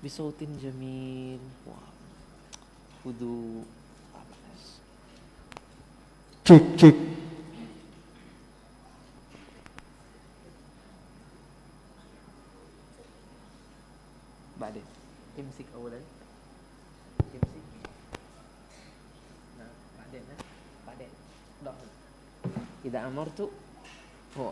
بصوت جميل وهدوء. Cek cek. بعدين امسك اولا، امسك. nah بعدين بعدين ضغط. إذا أمرت هو.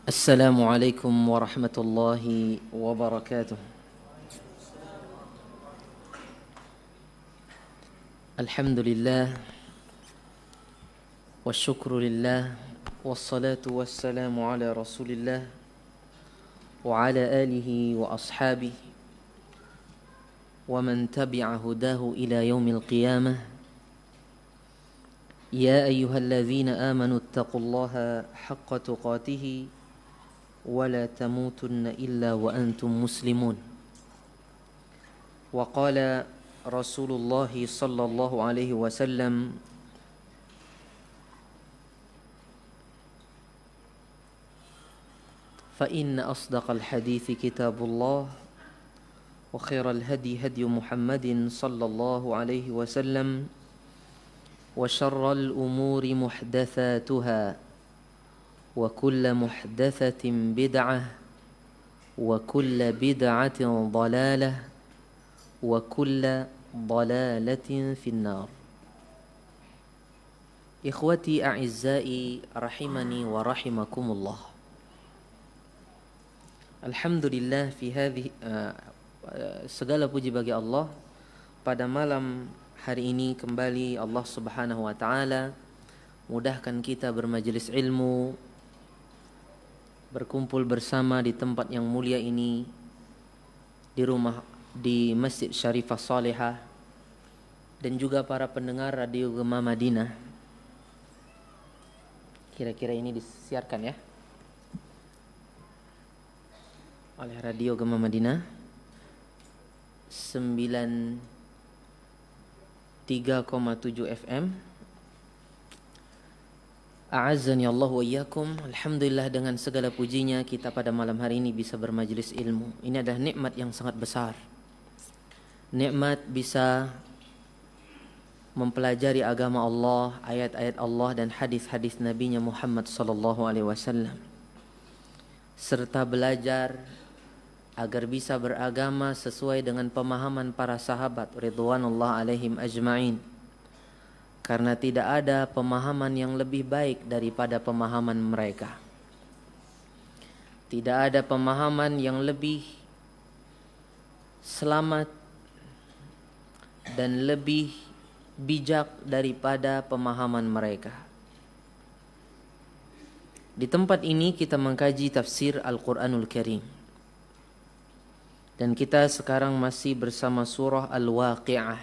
السلام عليكم ورحمة الله وبركاته. الحمد لله والشكر لله والصلاة والسلام على رسول الله وعلى آله وأصحابه ومن تبع هداه إلى يوم القيامة. يا أيها الذين آمنوا اتقوا الله حق تقاته ولا تموتن إلا وأنتم مسلمون. وقال رسول الله صلى الله عليه وسلم: فإن أصدق الحديث كتاب الله وخير الهدي هدي محمد صلى الله عليه وسلم وشر الأمور محدثاتها وكل محدثة بدعة وكل بدعة ضلالة وكل ضلالة في النار. إخوتي أعزائي رحمني ورحمكم الله. Alhamdulillah fi hadhihi segala puji bagi Allah. Pada malam hari ini kembali Allah Subhanahu wa taala mudahkan kita bermajelis ilmu, berkumpul bersama di tempat yang mulia ini, di Masjid Syarifah Salihah, dan juga para pendengar Radio Gema Madinah. Kira-kira ini disiarkan ya oleh Radio Gema Madinah 93,7 FM. A'azzani Allah wa iyyakum. Alhamdulillah, dengan segala pujinya kita pada malam hari ini bisa bermajelis ilmu. Ini adalah nikmat yang sangat besar. Nikmat bisa mempelajari agama Allah, ayat-ayat Allah dan hadis-hadis Nabi-Nya Muhammad sallallahu alaihi wasallam, serta belajar agar bisa beragama sesuai dengan pemahaman para sahabat ridwanullah alaihim ajma'in. Karena tidak ada pemahaman yang lebih baik daripada pemahaman mereka. Tidak ada pemahaman yang lebih selamat dan lebih bijak daripada pemahaman mereka. Di tempat ini kita mengkaji tafsir Al-Quranul Karim. Dan kita sekarang masih bersama surah Al-Waqi'ah.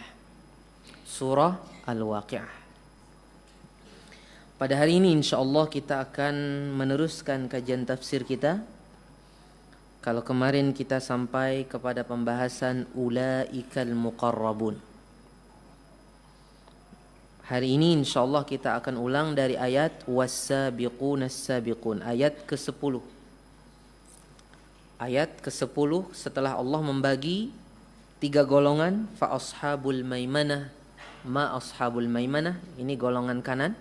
Surah Al-Waqi'ah. Pada hari ini insyaallah kita akan meneruskan kajian tafsir kita. Kalau kemarin kita sampai kepada pembahasan ulaikal muqarrabun, hari ini insyaallah kita akan ulang dari ayat was-sabiqunas sabiqun, ayat ke-10. Ayat ke-10 setelah Allah membagi 3 golongan, fa ashabul maimanah ma ashabul maimanah, ini golongan kanan,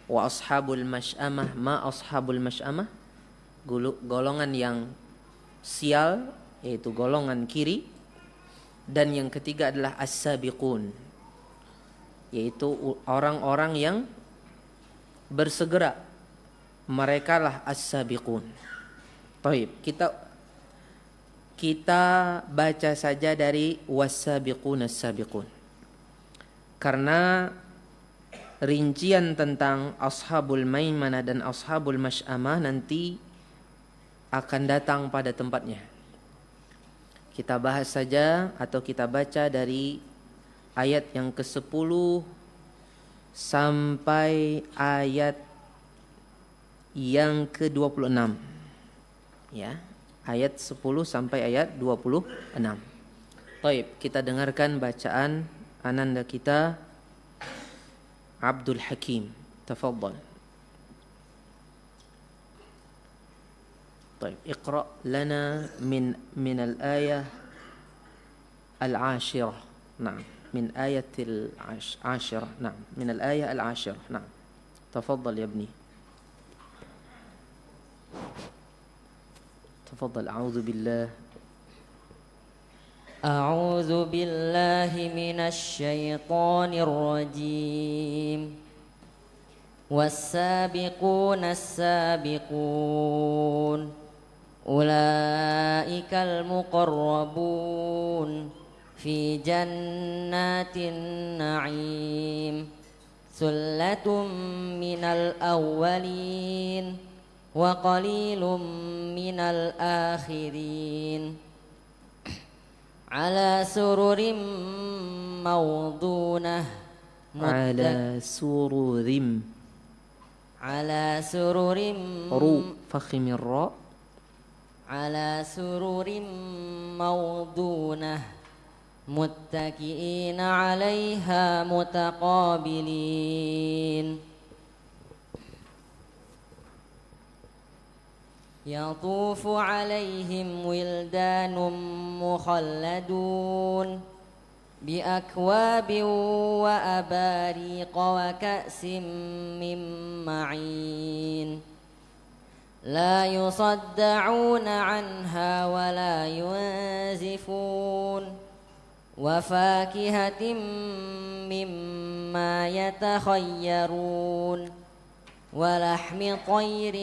wa ashabul masy'amah ma ashabul masy'amah, golongan yang sial yaitu golongan kiri, dan yang ketiga adalah as-sabiqun yaitu orang-orang yang bersegera, merekalah as-sabiqun. Taib, kita baca saja dari was-sabiqun as-sabiqun. Karena rincian tentang ashabul maimanah dan ashabul masy'amah nanti akan datang pada tempatnya. Kita bahas saja atau kita baca dari ayat yang ke-10 sampai ayat yang ke-26. Ya, ayat 10 sampai ayat 26. Baik, kita dengarkan bacaan ananda kita Abdul Hakim. Tafadhal. طيب اقرأ لنا من الآية العاشرة. نعم من آية العاشرة. نعم من الآية العاشرة. نعم تفضل يا ابني. تفضل. أعوذ بالله من الشيطان الرجيم. والسابقون السابقون أولئك المقربون في جنات النعيم ثلة من الأولين وقليل من الآخرين على سرر موضونة على سرر فخم الراء على سرر موضونة متكئين عليها متقابلين يطوف عليهم ولدان مخلدون بأكواب وأباريق وكأس من معين لا يصدعون عنها ولا ينزفون وفاكهة مما يتخيرون ولحم طير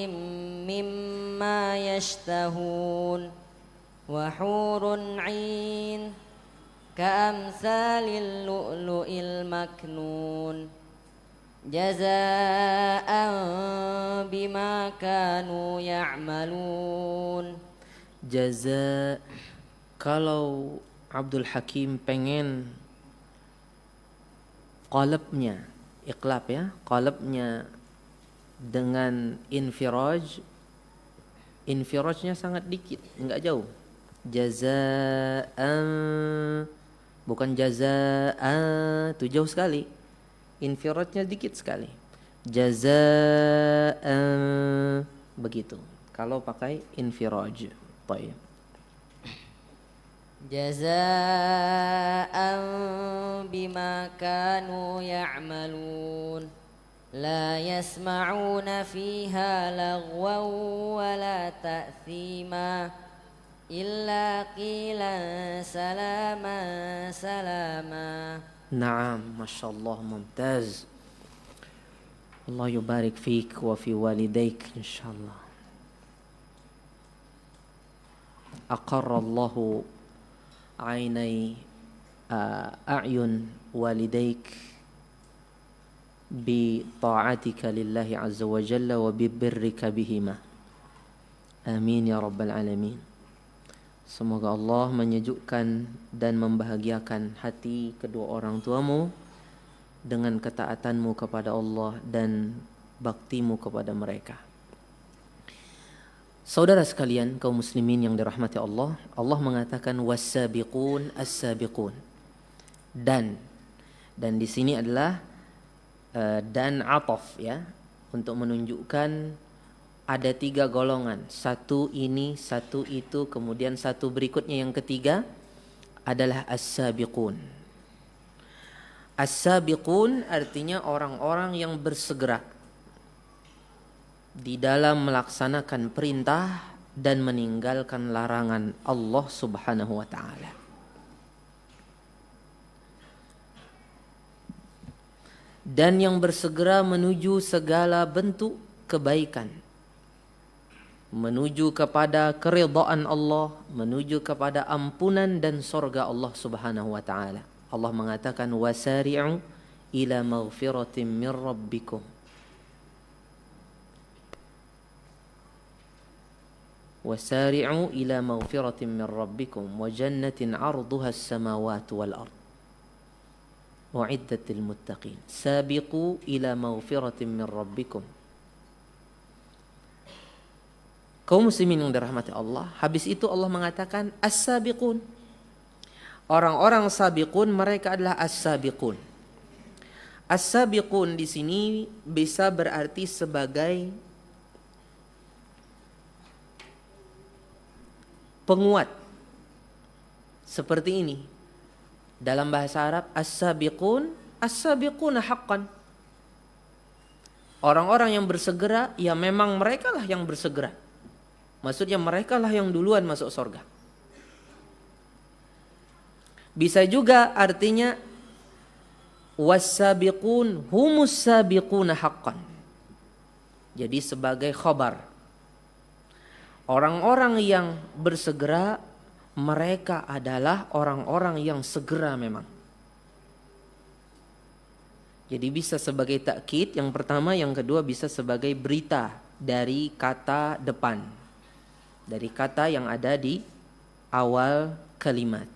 مما يشتهون وحور عين كأمثال اللؤلؤ المكنون جزاء بما كانوا يعملون. Jaza. Kalau Abdul Hakim pengen qalabnya, iqlab ya, qalabnya dengan infirajnya sangat dikit, enggak jauh. Jazaan, bukan jazaan, itu jauh sekali. Infirajnya dikit sekali. Jazaan, begitu. Kalau pakai infiraj. Baik. Jazaan bima kanu ya'malun. La yasma'una fiha lagwan wala ta'thima illa qilan salaman salama. Naam, masyaallah, mumtaz. Allah yubarik fik wa fi walidaik insyaallah. Aqarrallahu ainai a'yun walidaik bi ta'atika lillahi azza wa jalla wa bi birrika bihima. Amin ya rabbal alamin. Semoga Allah menyejukkan dan membahagiakan hati kedua orang tuamu dengan ketaatanmu kepada Allah dan baktimu kepada mereka. Saudara sekalian kaum muslimin yang dirahmati Allah, Allah mengatakan was-sabiqun as-sabiqun. Dan di sini adalah dan ataf ya, untuk menunjukkan ada 3 golongan, satu ini, satu itu, kemudian satu berikutnya yang ketiga adalah as-sabiqun. As-sabiqun artinya orang-orang yang bersegera di dalam melaksanakan perintah dan meninggalkan larangan Allah Subhanahu wa taala. Dan yang bersegera menuju segala bentuk kebaikan, menuju kepada keridhaan Allah, menuju kepada ampunan dan surga Allah Subhanahu wa taala. Allah mengatakan wasari'u ila maghfiratin min rabbikum. Wasari'u ila maghfiratin min rabbikum wa jannatin 'arduha as-samawati wal ard. U'iddat lil muttaqin. Sabiqu ila maghfiratin min rabbikum. Kaum muslimin yang dirahmati Allah, habis itu Allah mengatakan as-sabiqun. Orang-orang sabiqun mereka adalah as-sabiqun. As-sabiqun di sini bisa berarti sebagai penguat. Seperti ini. Dalam bahasa Arab as-sabiqun, as-sabiquna haqqan. Orang-orang yang bersegera, ya memang mereka lah yang bersegera. Maksudnya mereka lah yang duluan masuk surga. Bisa juga artinya was-sabiqun humus sabiquna haqqan. Jadi sebagai khabar. Orang-orang yang bersegera mereka adalah orang-orang yang segera memang. Jadi bisa sebagai takkid yang pertama, yang kedua bisa sebagai berita dari kata depan. Dari kata yang ada di awal kalimat.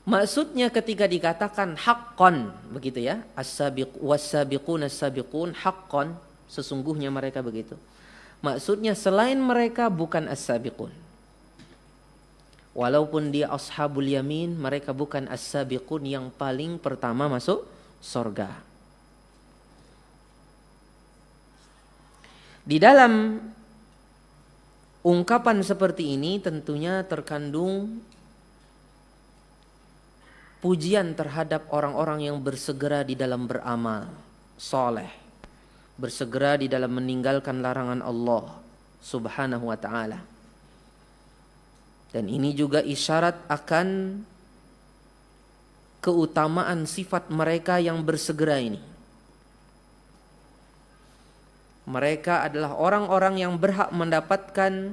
Maksudnya ketika dikatakan haqqan, begitu ya, as-sabiq was-sabiqun as-sabiqun haqqan, sesungguhnya mereka begitu. Maksudnya selain mereka bukan as-sabiqun. Walaupun dia ashabul yamin, mereka bukan as-sabiqun yang paling pertama masuk surga. Di dalam ungkapan seperti ini tentunya terkandung pujian terhadap orang-orang yang bersegera di dalam beramal soleh, bersegera di dalam meninggalkan larangan Allah Subhanahu wa ta'ala. Dan ini juga isyarat akan keutamaan sifat mereka yang bersegera ini. Mereka adalah orang-orang yang berhak mendapatkan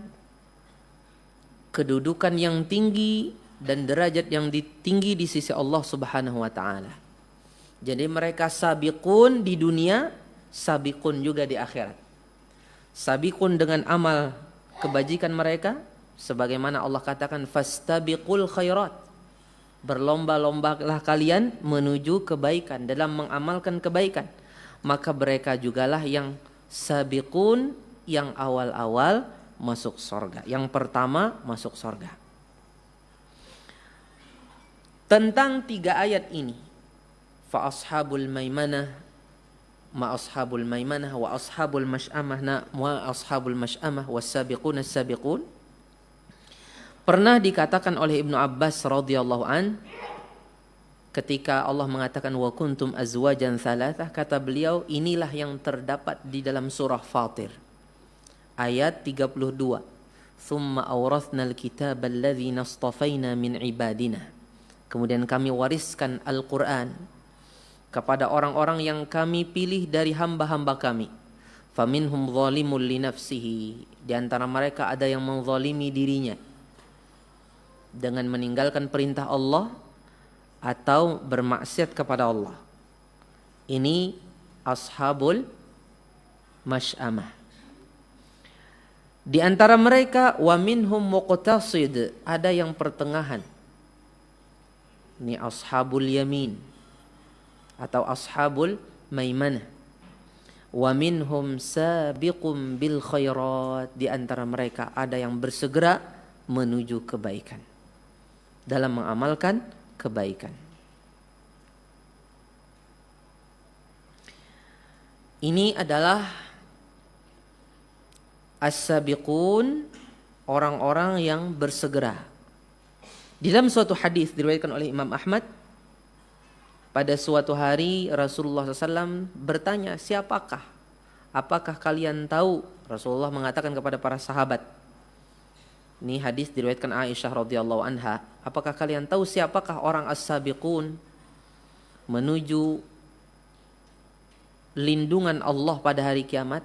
kedudukan yang tinggi dan derajat yang tinggi di sisi Allah Subhanahu wa taala. Jadi mereka sabiqun di dunia, sabiqun juga di akhirat. Sabiqun dengan amal kebajikan mereka, sebagaimana Allah katakan fastabiqul khairat. Berlomba-lombalah kalian menuju kebaikan, dalam mengamalkan kebaikan. Maka mereka jugalah yang sabiqun, yang awal-awal masuk surga, yang pertama masuk surga. Tentang 3 ayat ini, fa ashabul maimanah ma ashabul maimanah wa ashabul masy'amah wa ashabul masy'amah was-sabiqun as-sabiqun, pernah dikatakan oleh Ibnu Abbas radhiyallahu an, ketika Allah mengatakan wa kuntum azwajan thalathah, kata beliau inilah yang terdapat di dalam surah Fatir ayat 32. Thumma awrathnal kitaba alladhina astafaina min ibadina. Kemudian kami wariskan Al-Qur'an kepada orang-orang yang kami pilih dari hamba-hamba kami. Faminhum zalimun li nafsihi. Di antara mereka ada yang menzalimi dirinya dengan meninggalkan perintah Allah atau bermaksiat kepada Allah. Ini ashabul masy'amah. Di antara mereka wa minhum muqtasid, ada yang pertengahan. Ini ashabul yamin atau ashabul maimanah. Wa minhum sabiqum bil khairat, di antara mereka ada yang bersegera menuju kebaikan, dalam mengamalkan kebaikan. Ini adalah as-sabiqun, orang-orang yang bersegera. Di dalam suatu hadis diriwayatkan oleh Imam Ahmad, pada suatu hari Rasulullah SAW bertanya, siapakah? Apakah kalian tahu? Rasulullah mengatakan kepada para sahabat. Ini hadis diriwayatkan Aisyah radhiyallahu anha. Apakah kalian tahu siapakah orang as-sabiqun menuju lindungan Allah pada hari kiamat,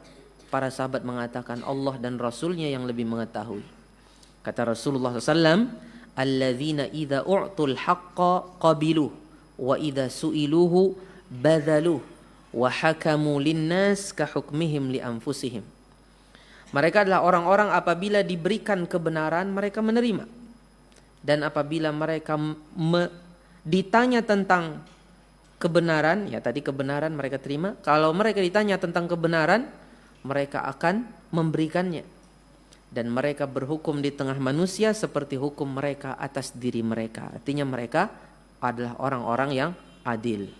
para sahabat mengatakan Allah dan Rasulnya yang lebih mengetahui. Kata Rasulullah SAW, alladzina idza u'tul haqqa qabiluh wa idza su'iluhu badhaluh wa hakamu linnas ka hukmihim li anfusihim. Mereka adalah orang-orang apabila diberikan kebenaran mereka menerima, dan apabila mereka ditanya tentang kebenaran, ya tadi kebenaran mereka terima. Kalau mereka ditanya tentang kebenaran, mereka akan memberikannya. Dan mereka berhukum di tengah manusia seperti hukum mereka atas diri mereka. Artinya mereka adalah orang-orang yang adil.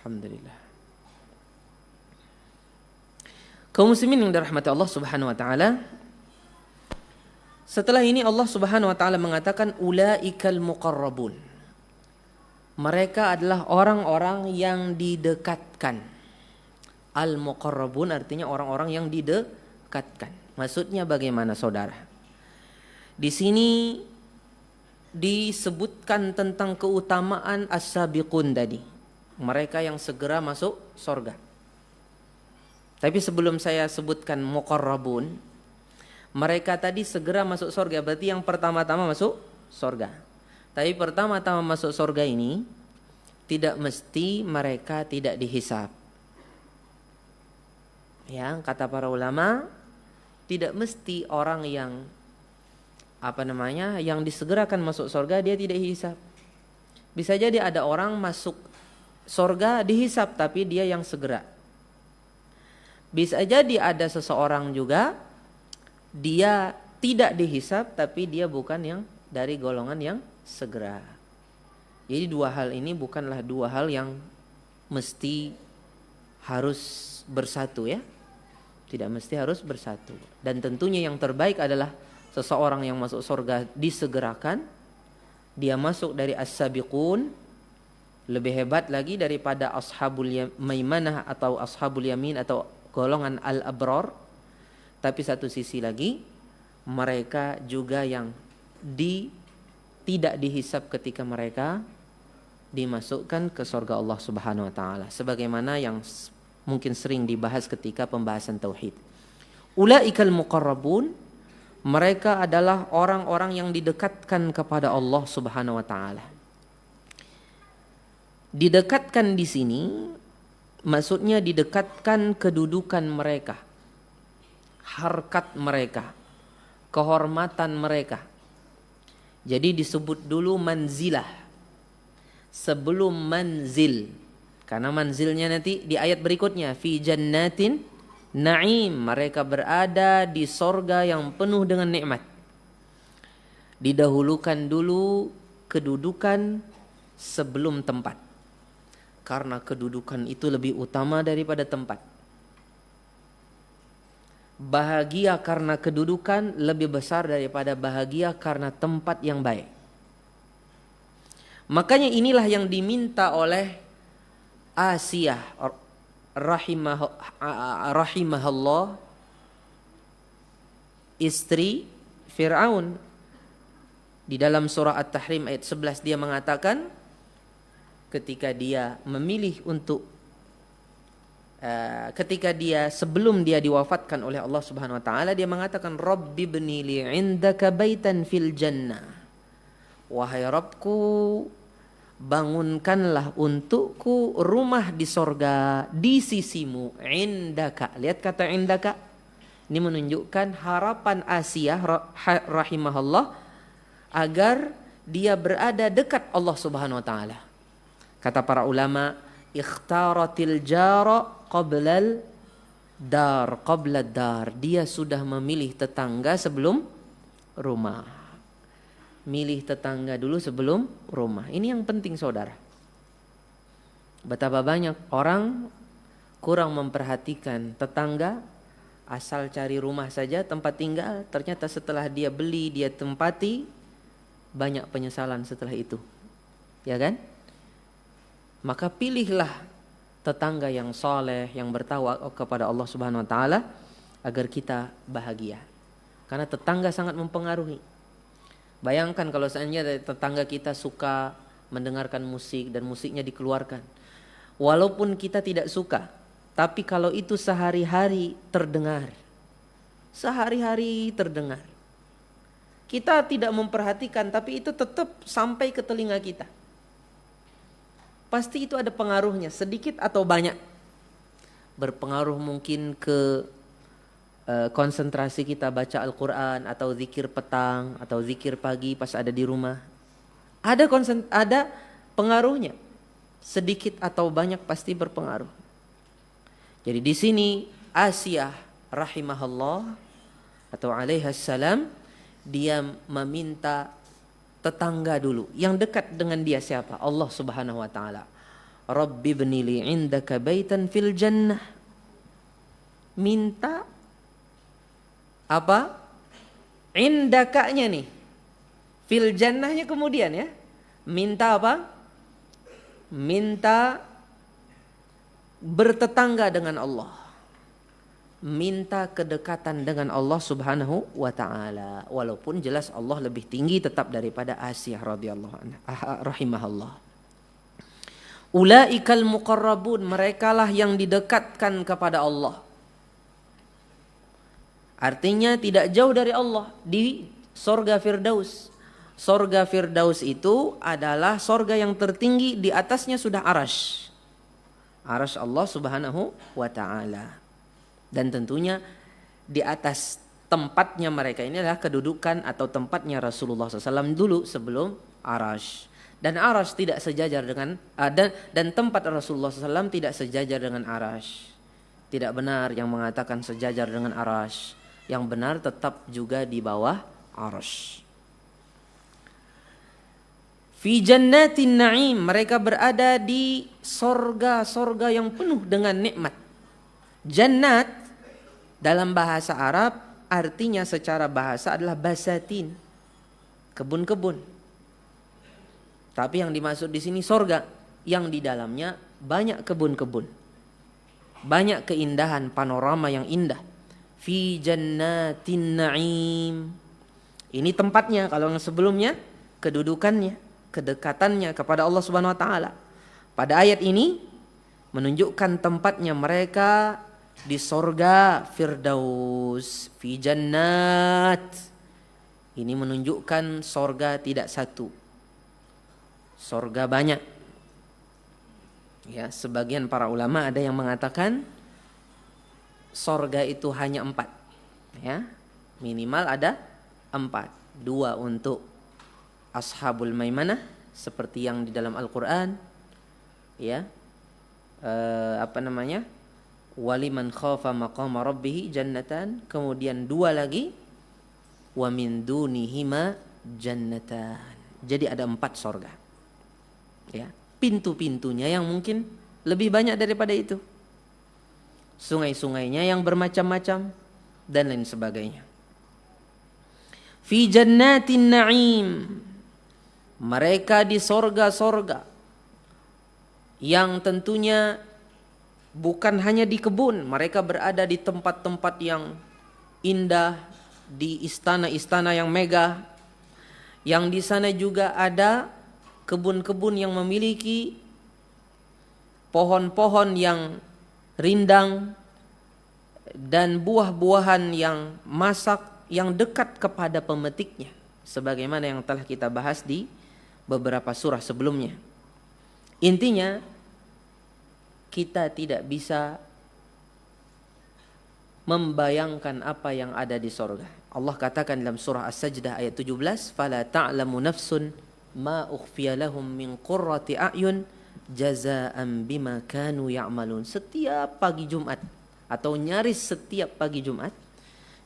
Alhamdulillah. Kaum muslimin yang dirahmati Allah Subhanahu wa taala, setelah ini Allah Subhanahu wa taala mengatakan ulaikal muqarrabun. Mereka adalah orang-orang yang didekatkan. Al muqarrabun artinya orang-orang yang didekatkan. Maksudnya bagaimana, saudara? Di sini disebutkan tentang keutamaan as-sabiqun tadi. Mereka yang segera masuk surga. Tapi sebelum saya sebutkan muqarrabun, mereka tadi segera masuk surga, berarti yang pertama-tama masuk surga. Tapi pertama-tama masuk surga ini tidak mesti mereka tidak dihisab. Ya, kata para ulama, tidak mesti orang yang yang disegerakan masuk surga dia tidak dihisab. Bisa jadi ada orang masuk surga dihisab tapi dia yang segera. Bisa jadi ada seseorang juga dia tidak dihisab tapi dia bukan yang dari golongan yang segera. Jadi dua hal ini bukanlah dua hal yang mesti harus bersatu, ya. Tidak mesti harus bersatu. Dan tentunya yang terbaik adalah seseorang yang masuk surga disegerakan, dia masuk dari as-sabiqun, lebih hebat lagi daripada ashabul maimanah atau ashabul yamin atau golongan al-abrar. Tapi satu sisi lagi mereka juga yang tidak dihisab ketika mereka dimasukkan ke surga Allah Subhanahu wa taala, sebagaimana yang mungkin sering dibahas ketika pembahasan tauhid. Ulaikal muqarrabun, mereka adalah orang-orang yang didekatkan kepada Allah Subhanahu wa taala. Didekatkan di sini maksudnya didekatkan kedudukan mereka, harkat mereka, kehormatan mereka. Jadi disebut dulu manzilah sebelum manzil, karena manzilnya nanti di ayat berikutnya, fi jannatin na'im, mereka berada di sorga yang penuh dengan nikmat. Didahulukan dulu kedudukan sebelum tempat, karena kedudukan itu lebih utama daripada tempat. Bahagia karena kedudukan lebih besar daripada bahagia karena tempat yang baik. Makanya inilah yang diminta oleh Asiyah rahimahullah, istri Fir'aun. Di dalam surah At-Tahrim ayat 11 dia mengatakan, ketika dia memilih untuk ketika dia sebelum dia diwafatkan oleh Allah Subhanahu wa taala, dia mengatakan Rabbi ibni li 'indaka baitan fil jannah. Wahai Rabbku, bangunkanlah untukku rumah di sorga di sisimu. Indaka, lihat kata indaka, ini menunjukkan harapan Asiyah rahimahullah agar dia berada dekat Allah Subhanahu wa taala. Kata para ulama, ikhtaratil jara qablal dar. Dia sudah memilih tetangga sebelum rumah. Milih tetangga dulu sebelum rumah. Ini yang penting, saudara. Betapa banyak orang kurang memperhatikan tetangga asal cari rumah saja tempat tinggal, ternyata setelah dia beli, dia tempati, banyak penyesalan setelah itu. Ya kan? Maka pilihlah tetangga yang soleh, yang bertakwa kepada Allah Subhanahu wa taala agar kita bahagia. Karena tetangga sangat mempengaruhi. Bayangkan kalau seandainya tetangga kita suka mendengarkan musik dan musiknya dikeluarkan. Walaupun kita tidak suka, tapi kalau itu sehari-hari terdengar. Sehari-hari terdengar. Kita tidak memperhatikan, tapi itu tetap sampai ke telinga kita. Pasti itu ada pengaruhnya, sedikit atau banyak. Berpengaruh mungkin ke konsentrasi kita baca Al-Quran, atau zikir petang, atau zikir pagi pas ada di rumah. Ada pengaruhnya, sedikit atau banyak pasti berpengaruh. Jadi di sini Asiyah rahimahullah atau alaihassalam, dia meminta tetangga dulu yang dekat dengan dia siapa? Allah Subhanahu wa taala. Rabbi ibnili 'indaka baitan fil jannah. Minta apa? Indakanya nih. Fil jannahnya kemudian ya. Minta apa? Minta bertetangga dengan Allah. Minta kedekatan dengan Allah Subhanahu wa taala. Walaupun jelas Allah lebih tinggi tetap daripada Asiyah radhiyallahu anha rahimahullah. Ulaikal muqarrabun, merekalah yang didekatkan kepada Allah. Artinya tidak jauh dari Allah, di sorga Firdaus. Sorga Firdaus itu adalah sorga yang tertinggi, di atasnya sudah arasy. Arasy Allah Subhanahu wa taala. Dan tentunya di atas tempatnya mereka ini adalah kedudukan atau tempatnya Rasulullah SAW dulu sebelum arasy. Dan arasy tidak sejajar dengan dan tempat Rasulullah SAW tidak sejajar dengan arasy. Tidak benar yang mengatakan sejajar dengan arasy. Yang benar tetap juga di bawah arasy. Fi jannatin na'im, mereka berada di sorga-sorga yang penuh dengan nikmat. Jannat dalam bahasa Arab artinya secara bahasa adalah basatin, kebun-kebun. Tapi yang dimaksud di sini sorga yang di dalamnya banyak kebun-kebun, banyak keindahan, panorama yang indah. Fi jannatin na'im. Ini tempatnya, kalau yang sebelumnya kedudukannya, kedekatannya kepada Allah Subhanahu wa taala. Pada ayat ini menunjukkan tempatnya mereka di sorga Firdaus, fi jannat. Ini menunjukkan sorga tidak satu, sorga banyak. Ya, sebagian para ulama ada yang mengatakan sorga itu hanya 4. Ya, minimal ada 4. 2 untuk ashabul maimanah seperti yang di dalam Al-Quran. Ya, waliman khafa maqama rabbih jannatan, kemudian 2 lagi wa min dunihima jannatan. Jadi ada 4 sorga. Ya, pintu-pintunya yang mungkin lebih banyak daripada itu. Sungai-sungainya yang bermacam-macam dan lain sebagainya. Fi jannatin na'im, mereka di sorga-sorga yang tentunya bukan hanya di kebun, mereka berada di tempat-tempat yang indah, di istana-istana yang megah, yang di sana juga ada kebun-kebun yang memiliki pohon-pohon yang rindang dan buah-buahan yang masak yang dekat kepada pemetiknya, sebagaimana yang telah kita bahas di beberapa surah sebelumnya. Intinya kita tidak bisa membayangkan apa yang ada di sorga. Allah katakan dalam surah As-Sajdah ayat 17, "Fala ta'lamu nafsun ma ukhfiya lahum min qurrati a'yun jazaa'an bima kanu ya'malun." Setiap pagi Jumat atau nyaris setiap pagi Jumat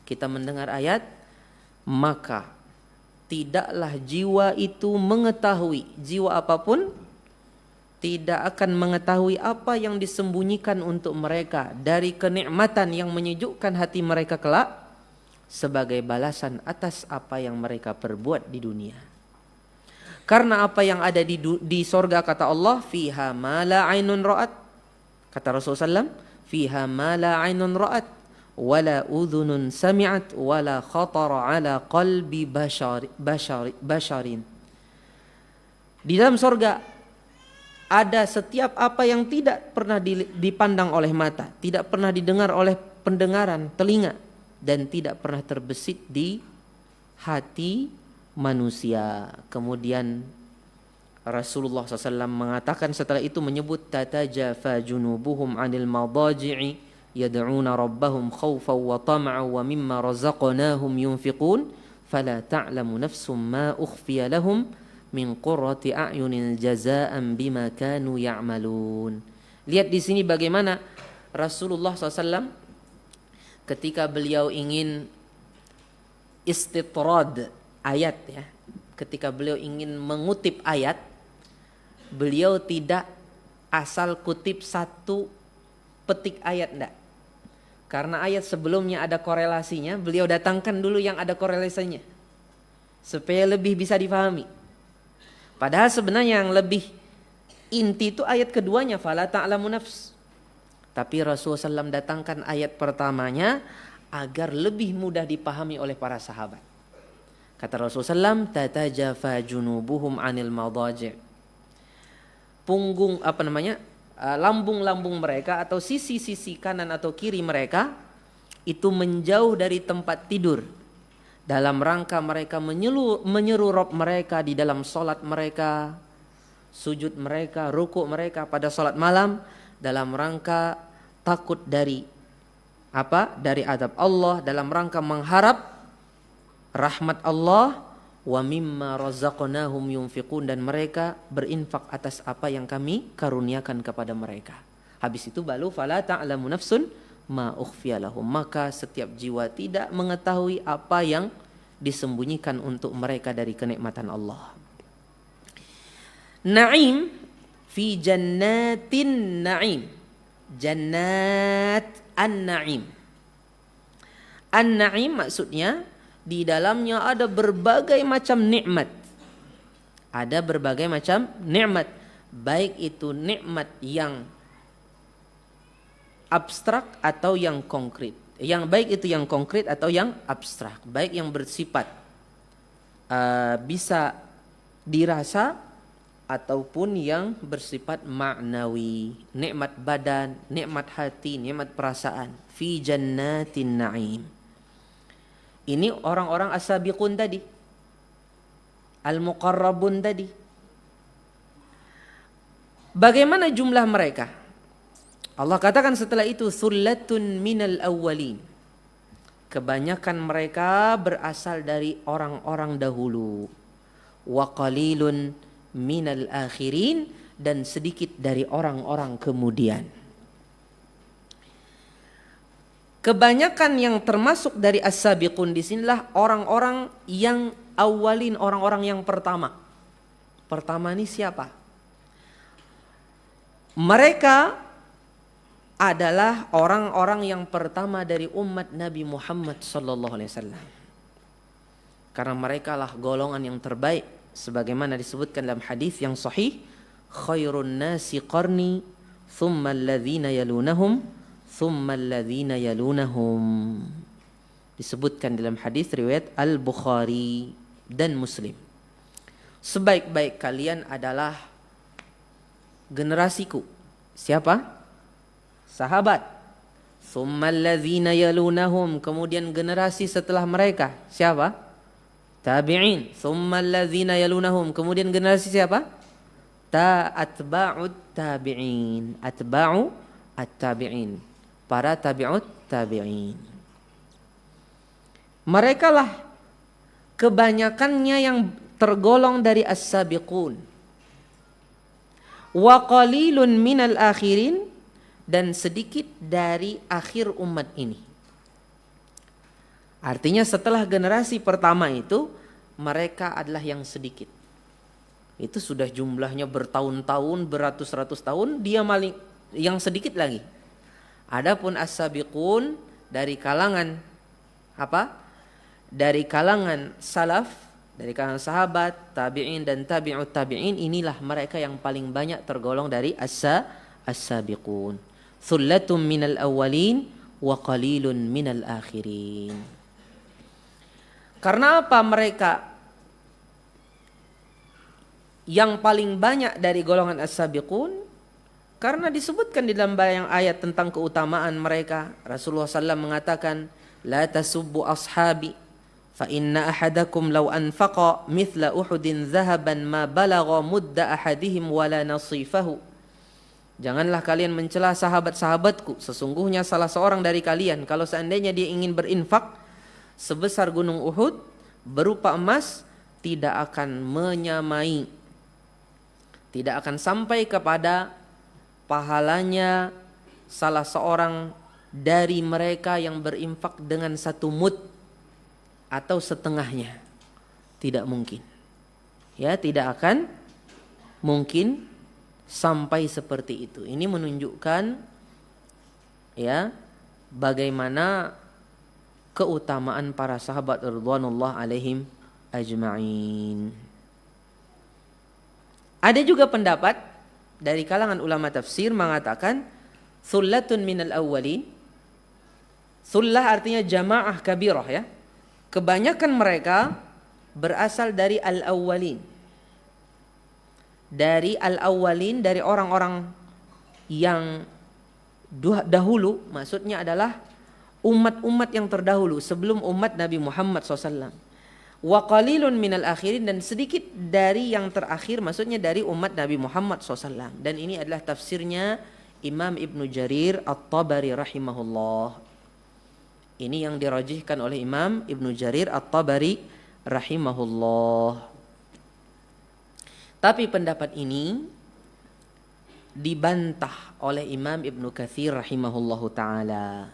kita mendengar ayat, maka tidaklah jiwa itu mengetahui, jiwa apapun tidak akan mengetahui apa yang disembunyikan untuk mereka dari kenikmatan yang menyejukkan hati mereka kelak sebagai balasan atas apa yang mereka perbuat di dunia. Karena apa yang ada di sorga, kata Allah, fiha ma la ainun ra'at. Kata Rasulullah SAW, fiha ma la ainun ra'at wala udhunun sami'at wala khatara ala qalbi basharin. Di dalam sorga ada setiap apa yang tidak pernah dipandang oleh mata, tidak pernah didengar oleh pendengaran telinga, dan tidak pernah terbesit di hati manusia. Kemudian Rasulullah SAW mengatakan setelah itu menyebut tatajafa junubuhum anil madaji'i yad'una rabbahum khawfan wa tama'an wa mimma razaqnahum yunfiqun fala ta'lamu nafsum ma ukhfiya lahum min qurrati a'yunin jazaa'an bima kanu ya'malun. Lihat di sini bagaimana Rasulullah SAW ketika beliau ingin istitrad ayat, ya, ketika beliau ingin mengutip ayat, beliau tidak asal kutip satu petik ayat, enggak. Karena ayat sebelumnya ada korelasinya, beliau datangkan dulu yang ada korelasinya supaya lebih bisa difahami. Padahal sebenarnya yang lebih inti itu ayat keduanya, fala ta'lamu nafs. Tapi Rasulullah SAW datangkan ayat pertamanya agar lebih mudah dipahami oleh para sahabat. Kata Rasulullah SAW, tatajafa junubuhum anil madaji'. Lambung-lambung mereka atau sisi-sisi kanan atau kiri mereka itu menjauh dari tempat tidur, dalam rangka mereka menyeru Rabb mereka di dalam solat mereka, sujud mereka, rukuk mereka pada solat malam, dalam rangka takut dari adab Allah, dalam rangka mengharap rahmat Allah. Wa mimma razaqnahum yunfiqun, dan mereka berinfak atas apa yang kami karuniakan kepada mereka. Habis itu baru fala ta'lamu nafsun ma ukhfiya lahum, maka setiap jiwa tidak mengetahui apa yang disembunyikan untuk mereka dari kenikmatan Allah. Na'im fi jannatin na'im. Jannat an-na'im. An-na'im maksudnya di dalamnya ada berbagai macam nikmat. Ada berbagai macam nikmat, baik itu nikmat yang abstrak atau yang konkret. Baik itu yang konkret atau yang abstrak, baik yang bersifat bisa dirasa ataupun yang bersifat maknawi. Nikmat badan, nikmat hati, nikmat perasaan. Fi jannatin na'im. Ini orang-orang as-sabiqun tadi, al-muqarrabun tadi. Bagaimana jumlah mereka? Allah katakan setelah itu, thullatun minal awwalin. Kebanyakan mereka berasal dari orang-orang dahulu. Wa qalilun minal akhirin, dan sedikit dari orang-orang kemudian. Kebanyakan yang termasuk dari as-sabiqun di sinilah orang-orang yang awalin, orang-orang yang pertama. Pertama ini siapa? Mereka adalah orang-orang yang pertama dari umat Nabi Muhammad SAW. Karena mereka lah golongan yang terbaik, sebagaimana disebutkan dalam hadis yang sahih, khairun nasi qarni, thumma alladhina yalunahum, thumma alladhina yalunahum. Disebutkan dalam hadis riwayat Al-Bukhari dan Muslim. Sebaik-baik kalian adalah generasiku. Siapa? Sahabat. Thumma alladhina yalunahum, kemudian generasi setelah mereka. Siapa? Tabi'in. Thumma alladhina yalunahum, kemudian generasi siapa? Atba'ut tabi'in. Atba'u at-tabi'in. Para tabi'ut tabi'in. Mereka lah kebanyakannya yang tergolong dari as-sabiqun. Wa qalilun minal akhirin, dan sedikit dari akhir umat ini. Artinya setelah generasi pertama itu mereka adalah yang sedikit. Itu sudah jumlahnya bertahun-tahun, beratus-ratus tahun, dia maling yang sedikit lagi. Adapun as-sabiqun dari kalangan apa? Dari kalangan salaf, dari kalangan sahabat, tabi'in dan tabi'ut tabi'in, inilah mereka yang paling banyak tergolong dari as-sabiqun. Thullatum minal awwalin wa qalilun minal akhirin. Karena apa mereka yang paling banyak dari golongan as-sabiqun? Karena disebutkan di dalam banyak ayat tentang keutamaan mereka. Rasulullah SAW mengatakan, la tasubbu ashabi, fa inna ahadakum law anfaqa mithla uhudin zahaban ma balagha mudda ahadihim wala nasifahu. Janganlah kalian mencela sahabat-sahabatku. Sesungguhnya salah seorang dari kalian, kalau seandainya dia ingin berinfak sebesar gunung Uhud berupa emas, tidak akan menyamai, tidak akan sampai kepada pahalanya salah seorang dari mereka yang berinfak dengan 1 mud atau setengahnya. Tidak mungkin. Ya, tidak akan mungkin sampai seperti itu. Ini menunjukkan ya bagaimana keutamaan para sahabat radhiyallahu alaihim ajma'in. Ada juga pendapat dari kalangan ulama tafsir mengatakan thullatun minal awwalin. Thullah artinya jamaah kabirah ya. Kebanyakan mereka berasal dari al-awwalin. Dari al-awwalin, dari orang-orang yang dahulu, maksudnya adalah umat-umat yang terdahulu sebelum umat Nabi Muhammad SAW. Wa qalilun minal akhirin, dan sedikit dari yang terakhir, maksudnya dari umat Nabi Muhammad SAW. Dan ini adalah tafsirnya Imam Ibnu Jarir At-Tabari rahimahullah. Ini yang dirajihkan oleh Imam Ibnu Jarir At-Tabari rahimahullah. Tapi pendapat ini dibantah oleh Imam Ibnu Katsir rahimahullahu ta'ala.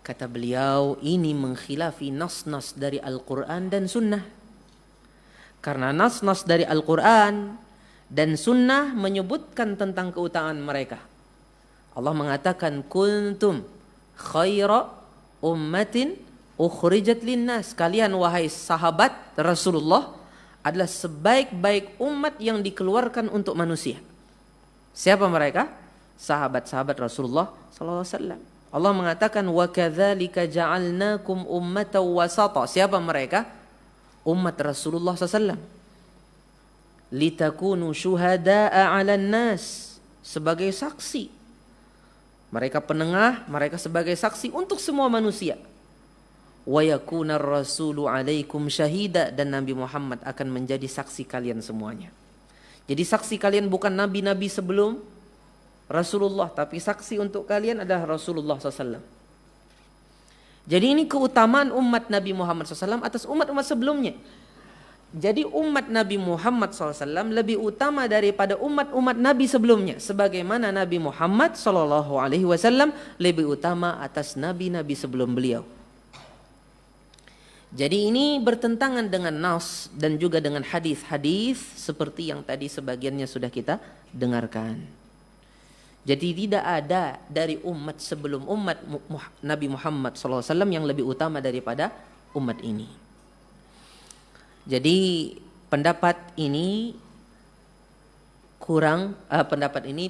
Kata beliau, ini mengkhilafi nas-nas dari Al-Quran dan Sunnah. Karena nas-nas dari Al-Quran dan Sunnah menyebutkan tentang keutamaan mereka. Allah mengatakan, kuntum khaira ummatin ukhrijat linnas. Kalian wahai sahabat Rasulullah adalah sebaik-baik umat yang dikeluarkan untuk manusia. Siapa mereka? Sahabat-sahabat Rasulullah sallallahu alaihi wasallam. Allah mengatakan wa kadzalika ja'alnakum ummatan wasata. Siapa mereka? Umat Rasulullah SAW. Litakunu syuhada'a 'alan nas, sebagai saksi. Mereka penengah, mereka sebagai saksi untuk semua manusia. Wa yakunar rasulu 'alaikum syahida, dan Nabi Muhammad akan menjadi saksi kalian semuanya. Jadi saksi kalian bukan nabi-nabi sebelum Rasulullah, tapi saksi untuk kalian adalah Rasulullah SAW. Jadi ini keutamaan umat Nabi Muhammad SAW atas umat-umat sebelumnya. Jadi umat Nabi Muhammad SAW lebih utama daripada umat-umat Nabi sebelumnya. Sebagaimana Nabi Muhammad SAW lebih utama atas nabi-nabi sebelum beliau. Jadi ini bertentangan dengan nas dan juga dengan hadis-hadis seperti yang tadi sebagiannya sudah kita dengarkan. Jadi tidak ada dari umat sebelum umat Nabi Muhammad SAW yang lebih utama daripada umat ini. Jadi pendapat ini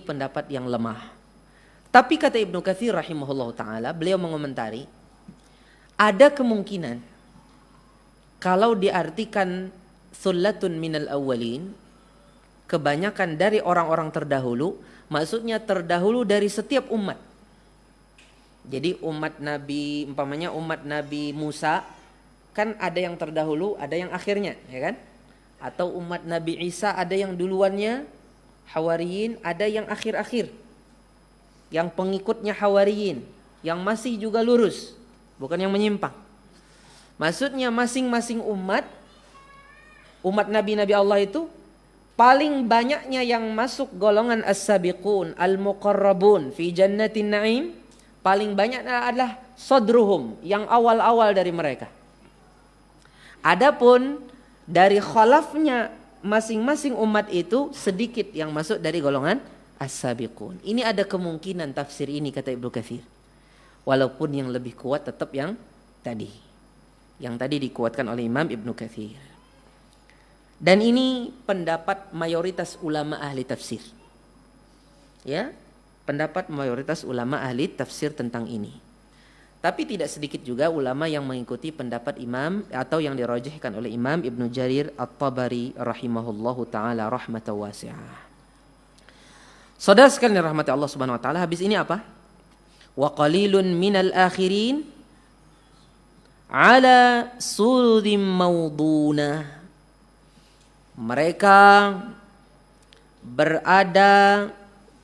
pendapat yang lemah. Tapi kata Ibnu Katsir rahimahullah ta'ala, beliau mengomentari, ada kemungkinan kalau diartikan thullatun minal awwalin, kebanyakan dari orang-orang terdahulu, maksudnya terdahulu dari setiap umat. Jadi umat Nabi, umpamanya umat Nabi Musa, kan ada yang terdahulu, ada yang akhirnya, ya kan? Atau umat Nabi Isa ada yang duluannya, Hawariyin, ada yang akhir-akhir. Yang pengikutnya Hawariyin, yang masih juga lurus, bukan yang menyimpang. Maksudnya masing-masing umat Nabi-Nabi Allah itu paling banyaknya yang masuk golongan as-sabiqun al-muqarrabun fi jannatin na'im, paling banyak adalah sadruhum, yang awal-awal dari mereka. Adapun dari khalafnya masing-masing umat itu sedikit yang masuk dari golongan as-sabiqun. Ini ada kemungkinan tafsir ini kata Ibnu Katsir. Walaupun yang lebih kuat tetap yang tadi. Yang tadi dikuatkan oleh Imam Ibnu Katsir. Dan ini pendapat mayoritas ulama ahli tafsir. Ya, pendapat mayoritas ulama ahli tafsir tentang ini. Tapi tidak sedikit juga ulama yang mengikuti pendapat Imam atau yang dirajihkan oleh Imam Ibnu Jarir At-Tabari rahimahullahu taala rahmatan wasi'ah. Saudara sekalian rahmati Allah Subhanahu wa taala, habis ini apa? Wa qalilun minal akhirin ala surudim mauduna. Mereka berada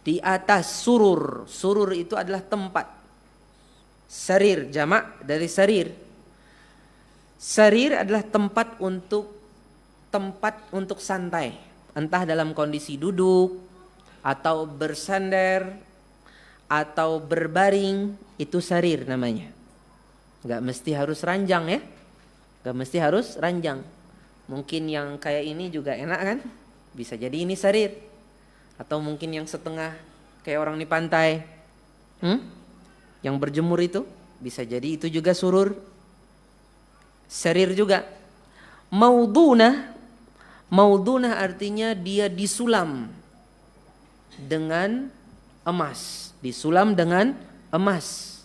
di atas surur. Surur itu adalah tempat. Sarir, jamak dari sarir. Sarir adalah tempat untuk santai, entah dalam kondisi duduk atau bersandar atau berbaring, itu sarir namanya. Gak mesti harus ranjang ya. Gak mesti harus ranjang. Mungkin yang kayak ini juga enak kan? Bisa jadi ini sarir. Atau mungkin yang setengah kayak orang di pantai. Yang berjemur itu bisa jadi itu juga surur. Sarir juga. Maudunah artinya dia disulam dengan emas. Disulam dengan emas.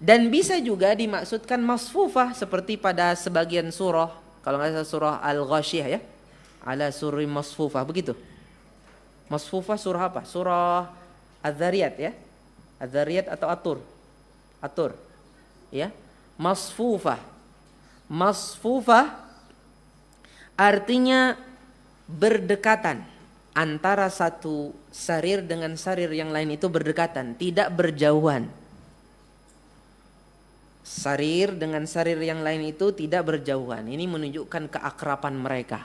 Dan bisa juga dimaksudkan masfufah seperti pada sebagian surah. Kalau nggak salah surah Al-Ghasyiyah ya. Ala surri masfufah, begitu. Masfufah surah apa? Surah Az-Zariyat ya. Az-Zariyat atau Atur. Ya. Masfufah artinya berdekatan. Antara satu sarir dengan sarir yang lain itu berdekatan, tidak berjauhan. Sarir dengan sarir yang lain itu tidak berjauhan. Ini menunjukkan keakraban mereka,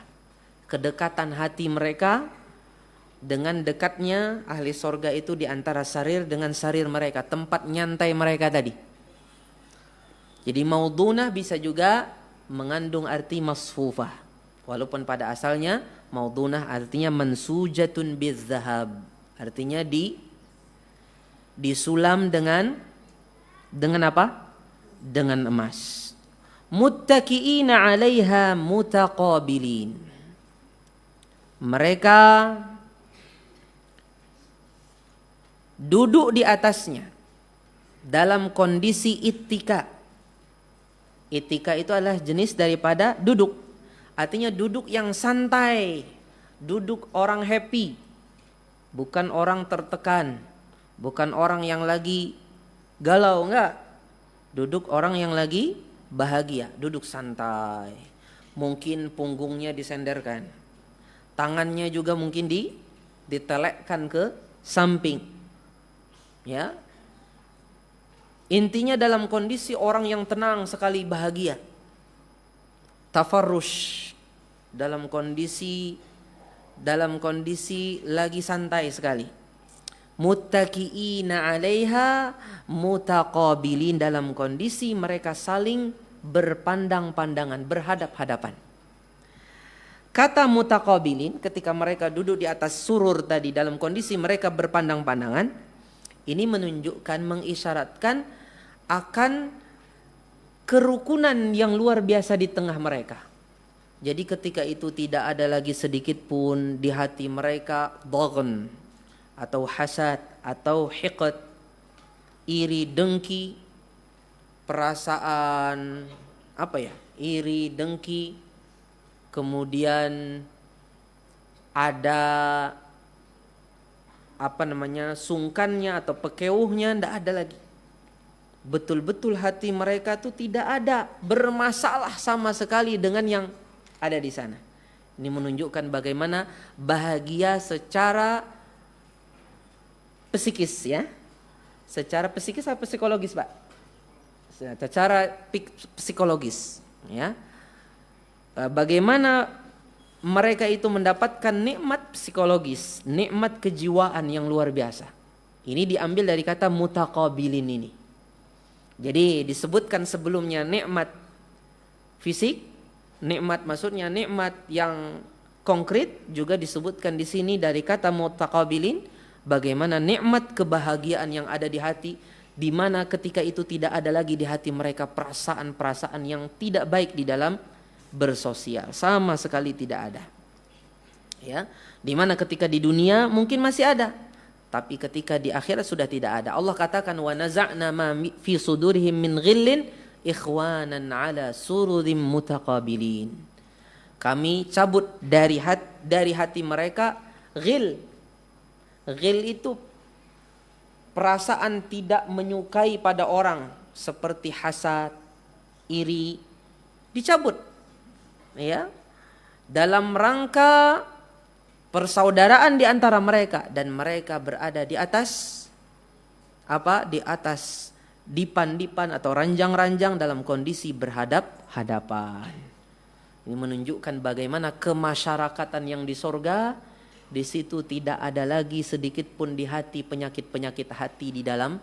kedekatan hati mereka dengan dekatnya ahli sorga itu di antara sarir dengan sarir mereka, tempat nyantai mereka tadi. Jadi maudunah bisa juga mengandung arti masfufah. Walaupun pada asalnya maudunah artinya mansujatun bizzahab. Artinya disulam dengan apa? Dengan emas. Muttaqiina 'alaiha mutaqabilin. Mereka duduk di atasnya dalam kondisi ittika. Ittika itu adalah jenis daripada duduk. Artinya duduk yang santai, duduk orang happy, bukan orang tertekan, bukan orang yang lagi galau, enggak. Duduk orang yang lagi bahagia, duduk santai. Mungkin punggungnya disenderkan, tangannya juga mungkin ditelekkan ke samping. Ya. Intinya dalam kondisi orang yang tenang sekali, bahagia. Tafarrush, dalam kondisi lagi santai sekali. Muttaqiina 'alaiha mutaqabilin, dalam kondisi mereka saling berpandang-pandangan, berhadap-hadapan. Kata mutaqabilin ketika mereka duduk di atas surur tadi dalam kondisi mereka berpandang-pandangan, ini menunjukkan, mengisyaratkan akan kerukunan yang luar biasa di tengah mereka. Jadi ketika itu tidak ada lagi sedikit pun di hati mereka dhaghn atau hasad atau hiqd, iri, dengki, perasaan iri, dengki, kemudian ada sungkannya atau pekeuhnya, tidak ada lagi. Betul-betul hati mereka tuh tidak ada bermasalah sama sekali dengan yang ada di sana. Ini menunjukkan bagaimana bahagia secara psikis ya. Secara psikis atau psikologis, Pak? Secara psikologis ya. Bagaimana mereka itu mendapatkan nikmat psikologis, nikmat kejiwaan yang luar biasa. Ini diambil dari kata mutaqabilin ini. Jadi disebutkan sebelumnya nikmat fisik, nikmat maksudnya nikmat yang konkret juga disebutkan di sini dari kata mutaqabilin, bagaimana nikmat kebahagiaan yang ada di hati, di mana ketika itu tidak ada lagi di hati mereka perasaan-perasaan yang tidak baik di dalam bersosial, sama sekali tidak ada. Ya, di mana ketika di dunia mungkin masih ada, tapi ketika di akhirat sudah tidak ada. Allah katakan wa naza'na ma fi sudurihim min ghillin ikhwanan ala sururim mutaqabilin. Kami cabut dari hati mereka ghil. Ghil itu perasaan tidak menyukai pada orang seperti hasad, iri, dicabut. Ya. Dalam rangka persaudaraan di antara mereka, dan mereka berada di atas apa? Di atas dipan-dipan atau ranjang-ranjang dalam kondisi berhadap-hadapan. Ini menunjukkan bagaimana kemasyarakatan yang di sorga, di situ tidak ada lagi sedikit pun di hati penyakit-penyakit hati di dalam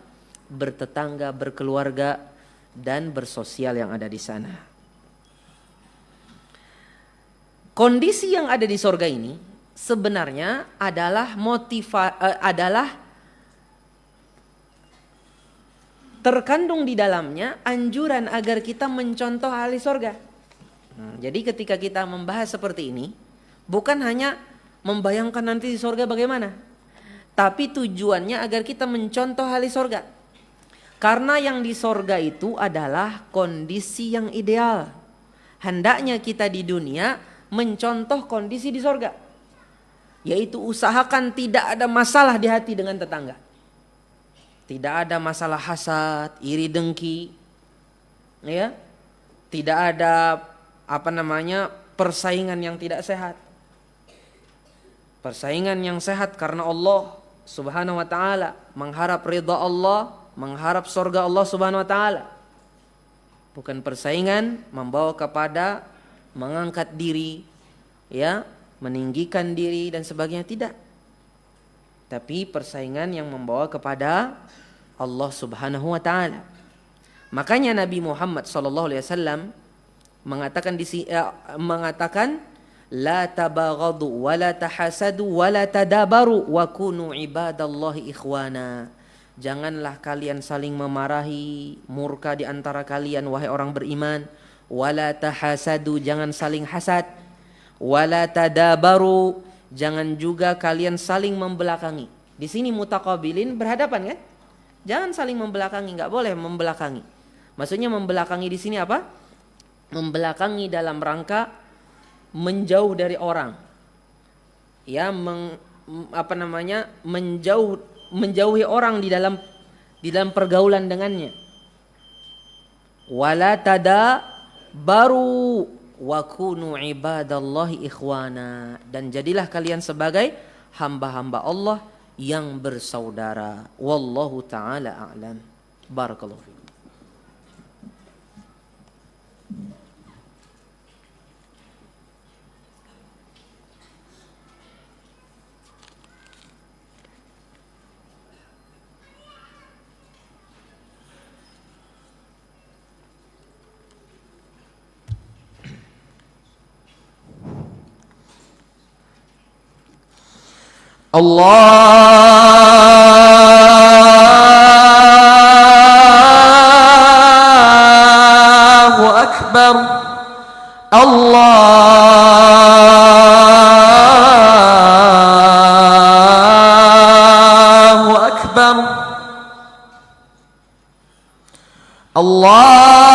bertetangga, berkeluarga, dan bersosial yang ada di sana. Kondisi yang ada di sorga ini sebenarnya adalah terkandung di dalamnya anjuran agar kita mencontoh ahli sorga. Jadi ketika kita membahas seperti ini, bukan hanya membayangkan nanti di sorga bagaimana, tapi tujuannya agar kita mencontoh ahli sorga. Karena yang di sorga itu adalah kondisi yang ideal. Hendaknya kita di dunia mencontoh kondisi di sorga, yaitu usahakan tidak ada masalah di hati dengan tetangga. Tidak ada masalah hasad, iri dengki, ya. Tidak ada persaingan yang tidak sehat. Persaingan yang sehat karena Allah Subhanahu wa taala, mengharap ridha Allah, mengharap surga Allah Subhanahu wa taala. Bukan persaingan membawa kepada mengangkat diri, ya, meninggikan diri dan sebagainya, tidak. Tapi persaingan yang membawa kepada Allah Subhanahu wa taala. Makanya Nabi Muhammad sallallahu alaihi wasallam mengatakan la tabaghadu wa la tahasadu wa la tadabaru wa kunu ibadallahi ikhwana. Janganlah kalian saling memarahi, murka di antara kalian wahai orang beriman. Wala tahasadu, jangan saling hasad. Wala tadabaru, jangan juga kalian saling membelakangi. Di sini mutaqabilin berhadapan kan? Jangan saling membelakangi, enggak boleh membelakangi. Maksudnya membelakangi di sini apa? Membelakangi dalam rangka menjauh dari orang. Ya, menjauhi orang di dalam pergaulan dengannya. Wala tadabaru wa kunu ibadallahi ikhwana, dan jadilah kalian sebagai hamba-hamba Allah yang bersaudara. Wallahu taala a'lam. Barakallahu fikum. Allahu Akbar. Allahu Akbar. Allahu Akbar.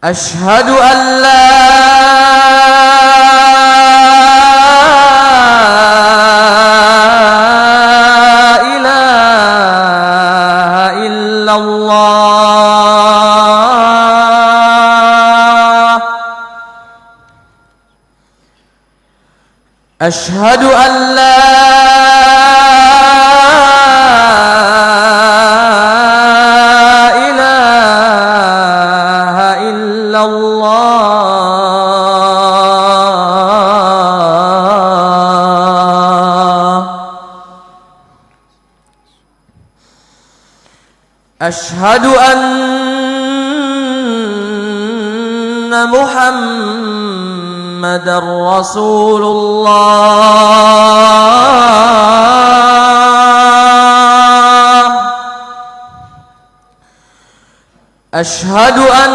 أشهد أن لا إله إلا الله. أشهد أن لا الله أشهد أن محمدا رسول الله أشهد أن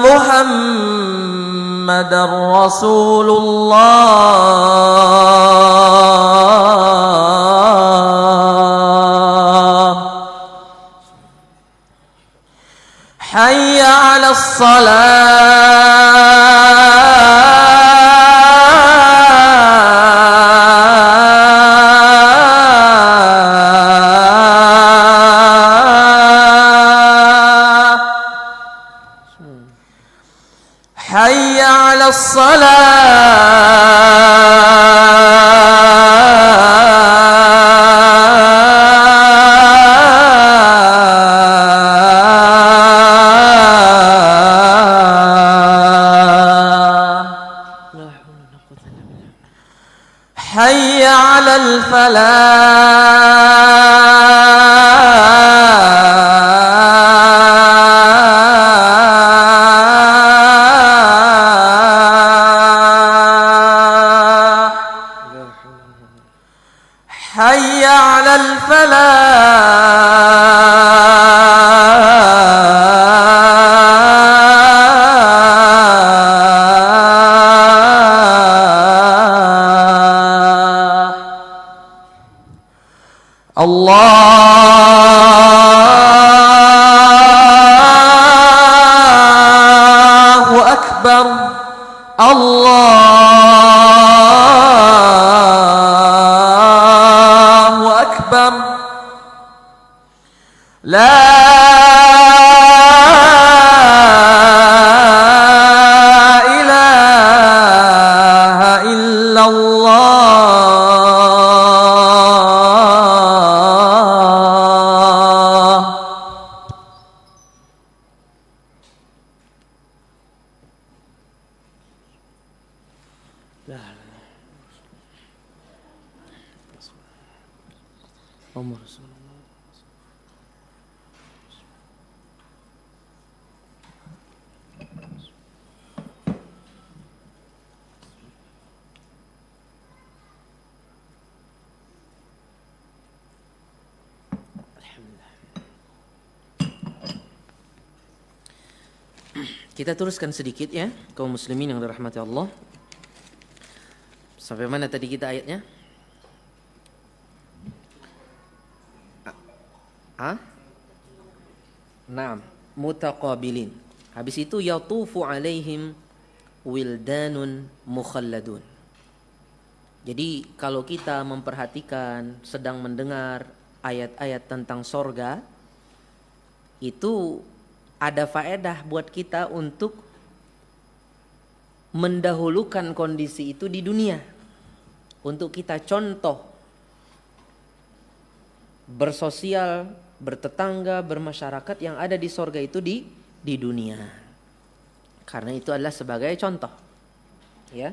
محمدا رسول الله حي على الصلاة حي على الصلاة حي على الفلاح حي على الفلاح الله أكبر الله أكبر لا إله إلا الله Kita teruskan sedikit ya, kaum muslimin yang dirahmati Allah. Sampai mana tadi kita ayatnya? Naam, mutaqabilin. Habis itu yatufu alaihim wildanun mukhalladun. Jadi kalau kita memperhatikan, sedang mendengar ayat-ayat tentang sorga, itu ada faedah buat kita untuk mendahulukan kondisi itu di dunia. Untuk kita contoh bersosial, bertetangga, bermasyarakat yang ada di sorga itu di dunia. Karena itu adalah sebagai contoh. Ya.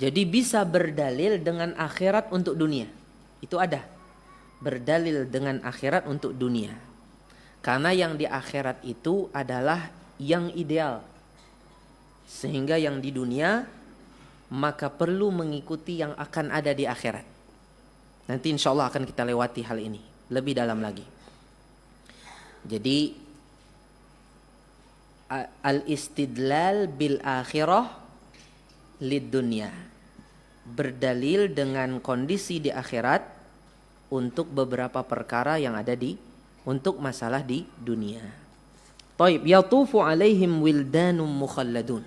Jadi bisa berdalil dengan akhirat untuk dunia. Itu ada. Berdalil dengan akhirat untuk dunia. Karena yang di akhirat itu adalah yang ideal. Sehingga yang di dunia maka perlu mengikuti yang akan ada di akhirat. Nanti insya Allah akan kita lewati hal ini lebih dalam lagi. Jadi al-istidlal bil akhirah lid dunya, berdalil dengan kondisi di akhirat untuk beberapa perkara yang ada untuk masalah di dunia. Taib, yatufu alaihim wildanum mukhalladun.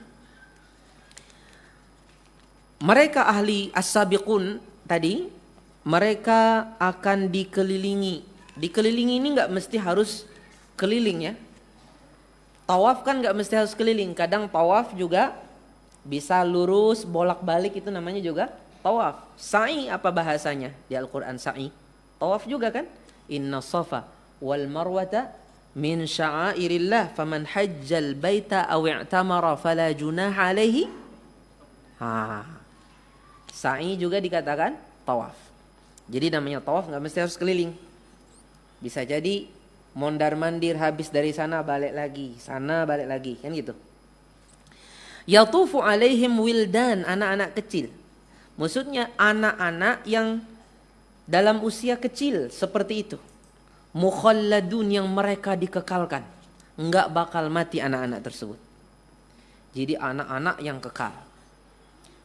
Mereka ahli as-sabiqun tadi, mereka akan dikelilingi. Dikelilingi ini enggak mesti harus keliling ya. Tawaf kan enggak mesti harus keliling. Kadang tawaf juga bisa lurus, bolak-balik, itu namanya juga tawaf. Sa'i apa bahasanya di Al-Quran sa'i? Tawaf juga kan? Inna safa wal marwata min sya'airillah faman hajjal baita aw i'tamara fala junaha alaihi. Sa'i juga dikatakan tawaf. Jadi namanya tawaf nggak mesti harus keliling. Bisa jadi mondar mandir habis dari sana balik lagi, kan gitu. Yatufu alaihim wildan, anak-anak kecil. Maksudnya anak-anak yang dalam usia kecil seperti itu. Mukhalladun, yang mereka dikekalkan. Enggak bakal mati anak-anak tersebut. Jadi anak-anak yang kekal.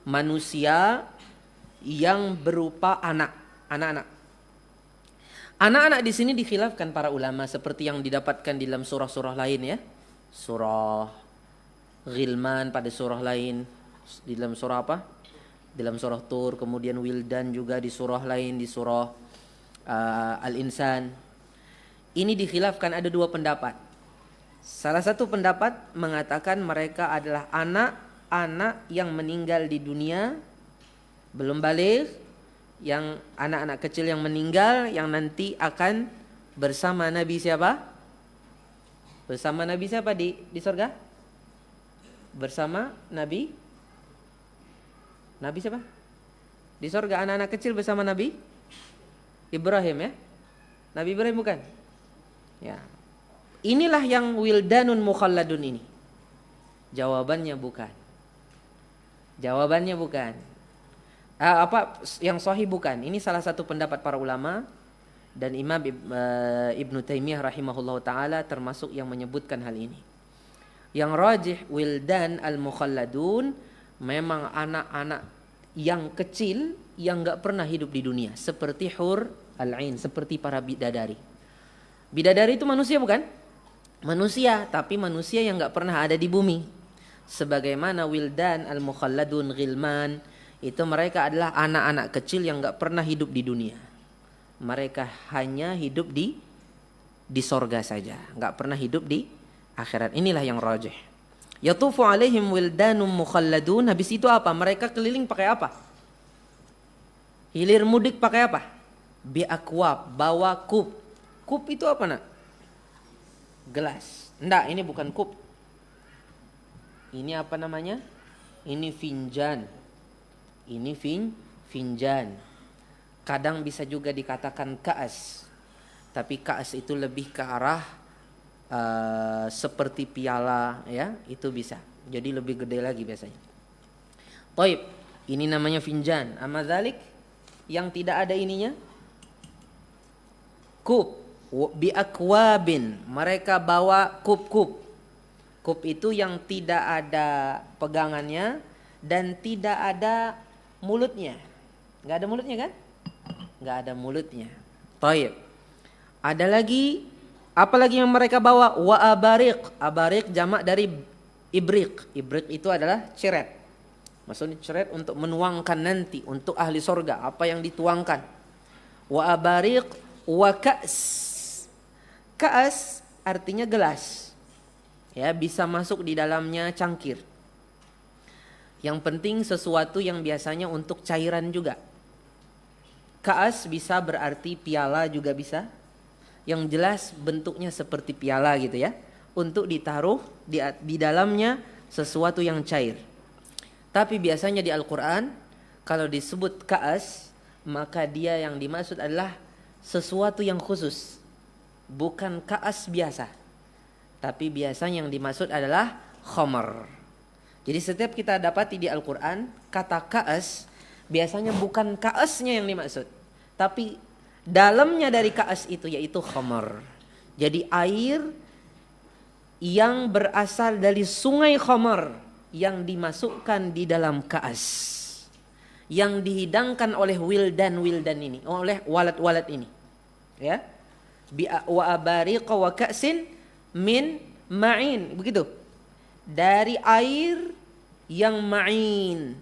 Manusia yang berupa anak-anak. Anak-anak di sini dikhilafkan para ulama seperti yang didapatkan di dalam surah-surah lain ya. Surah Ghilman pada surah lain, di dalam surah apa? Dalam surah Tur, kemudian Wildan juga di surah lain, di surah Al-Insan. Ini dikhilafkan, ada dua pendapat. Salah satu pendapat mengatakan mereka adalah anak-anak yang meninggal di dunia, belum balik, yang anak-anak kecil yang meninggal, yang nanti akan bersama Nabi siapa? Bersama Nabi siapa di surga? Bersama Nabi siapa? Di surga anak-anak kecil bersama Nabi Ibrahim ya? Nabi Ibrahim bukan? Ya. Inilah yang wildanun mukhalladun ini. Jawabannya bukan. Apa yang sahih bukan. Ini salah satu pendapat para ulama dan Imam Ibnu Taimiyah rahimahullahu taala termasuk yang menyebutkan hal ini. Yang rajih wildan al-mukhalladun memang anak-anak yang kecil yang enggak pernah hidup di dunia, seperti hur al-ain, seperti para bidadari. Bidadari itu manusia bukan? Manusia, tapi manusia yang enggak pernah ada di bumi. Sebagaimana wildan al-mukhalladun ghilman, itu mereka adalah anak-anak kecil yang enggak pernah hidup di dunia. Mereka hanya hidup di sorga saja, enggak pernah hidup di akhirat. Inilah yang rajih. Yatufu alaihim wildanum mukhalladun. Habis itu apa? Mereka keliling pakai apa? Hilir mudik pakai apa? Biakwab, bawa kup. Kup itu apa nak? Gelas. Enggak, ini bukan kup. Ini apa namanya? Ini finjan. Ini finjan. Kadang bisa juga dikatakan kaas. Tapi kaas itu lebih ke arah seperti piala ya, itu bisa. Jadi lebih gede lagi biasanya. Taib, ini namanya finjan. Amma dzalik yang tidak ada ininya kup. Bi akwabin, mereka bawa kup-kup. Kup itu yang tidak ada pegangannya dan tidak ada mulutnya. Enggak ada mulutnya kan? Enggak ada mulutnya. Taib. Ada lagi, apalagi yang mereka bawa? Wa abariq. Abariq jamak dari ibrik. Ibrik itu adalah ceret. Maksudnya ceret untuk menuangkan nanti untuk ahli sorga apa yang dituangkan. Wa abariq wa ka's. Ka's artinya gelas. Ya, bisa masuk di dalamnya cangkir. Yang penting sesuatu yang biasanya untuk cairan juga. Ka's bisa berarti piala juga bisa. Yang jelas bentuknya seperti piala gitu ya, untuk ditaruh di dalamnya sesuatu yang cair. Tapi biasanya di Al-Quran kalau disebut kaas, maka dia yang dimaksud adalah sesuatu yang khusus, bukan kaas biasa. Tapi biasanya yang dimaksud adalah khamar. Jadi setiap kita dapati di Al-Quran kata kaas, biasanya bukan kaasnya yang dimaksud, tapi dalamnya dari kaas itu yaitu khamar. Jadi air yang berasal dari sungai khamar yang dimasukkan di dalam kaas, yang dihidangkan oleh wildan ini, oleh walad ini. Ya. Wa abariqa wa ka'sin min ma'in, begitu. Dari air yang ma'in.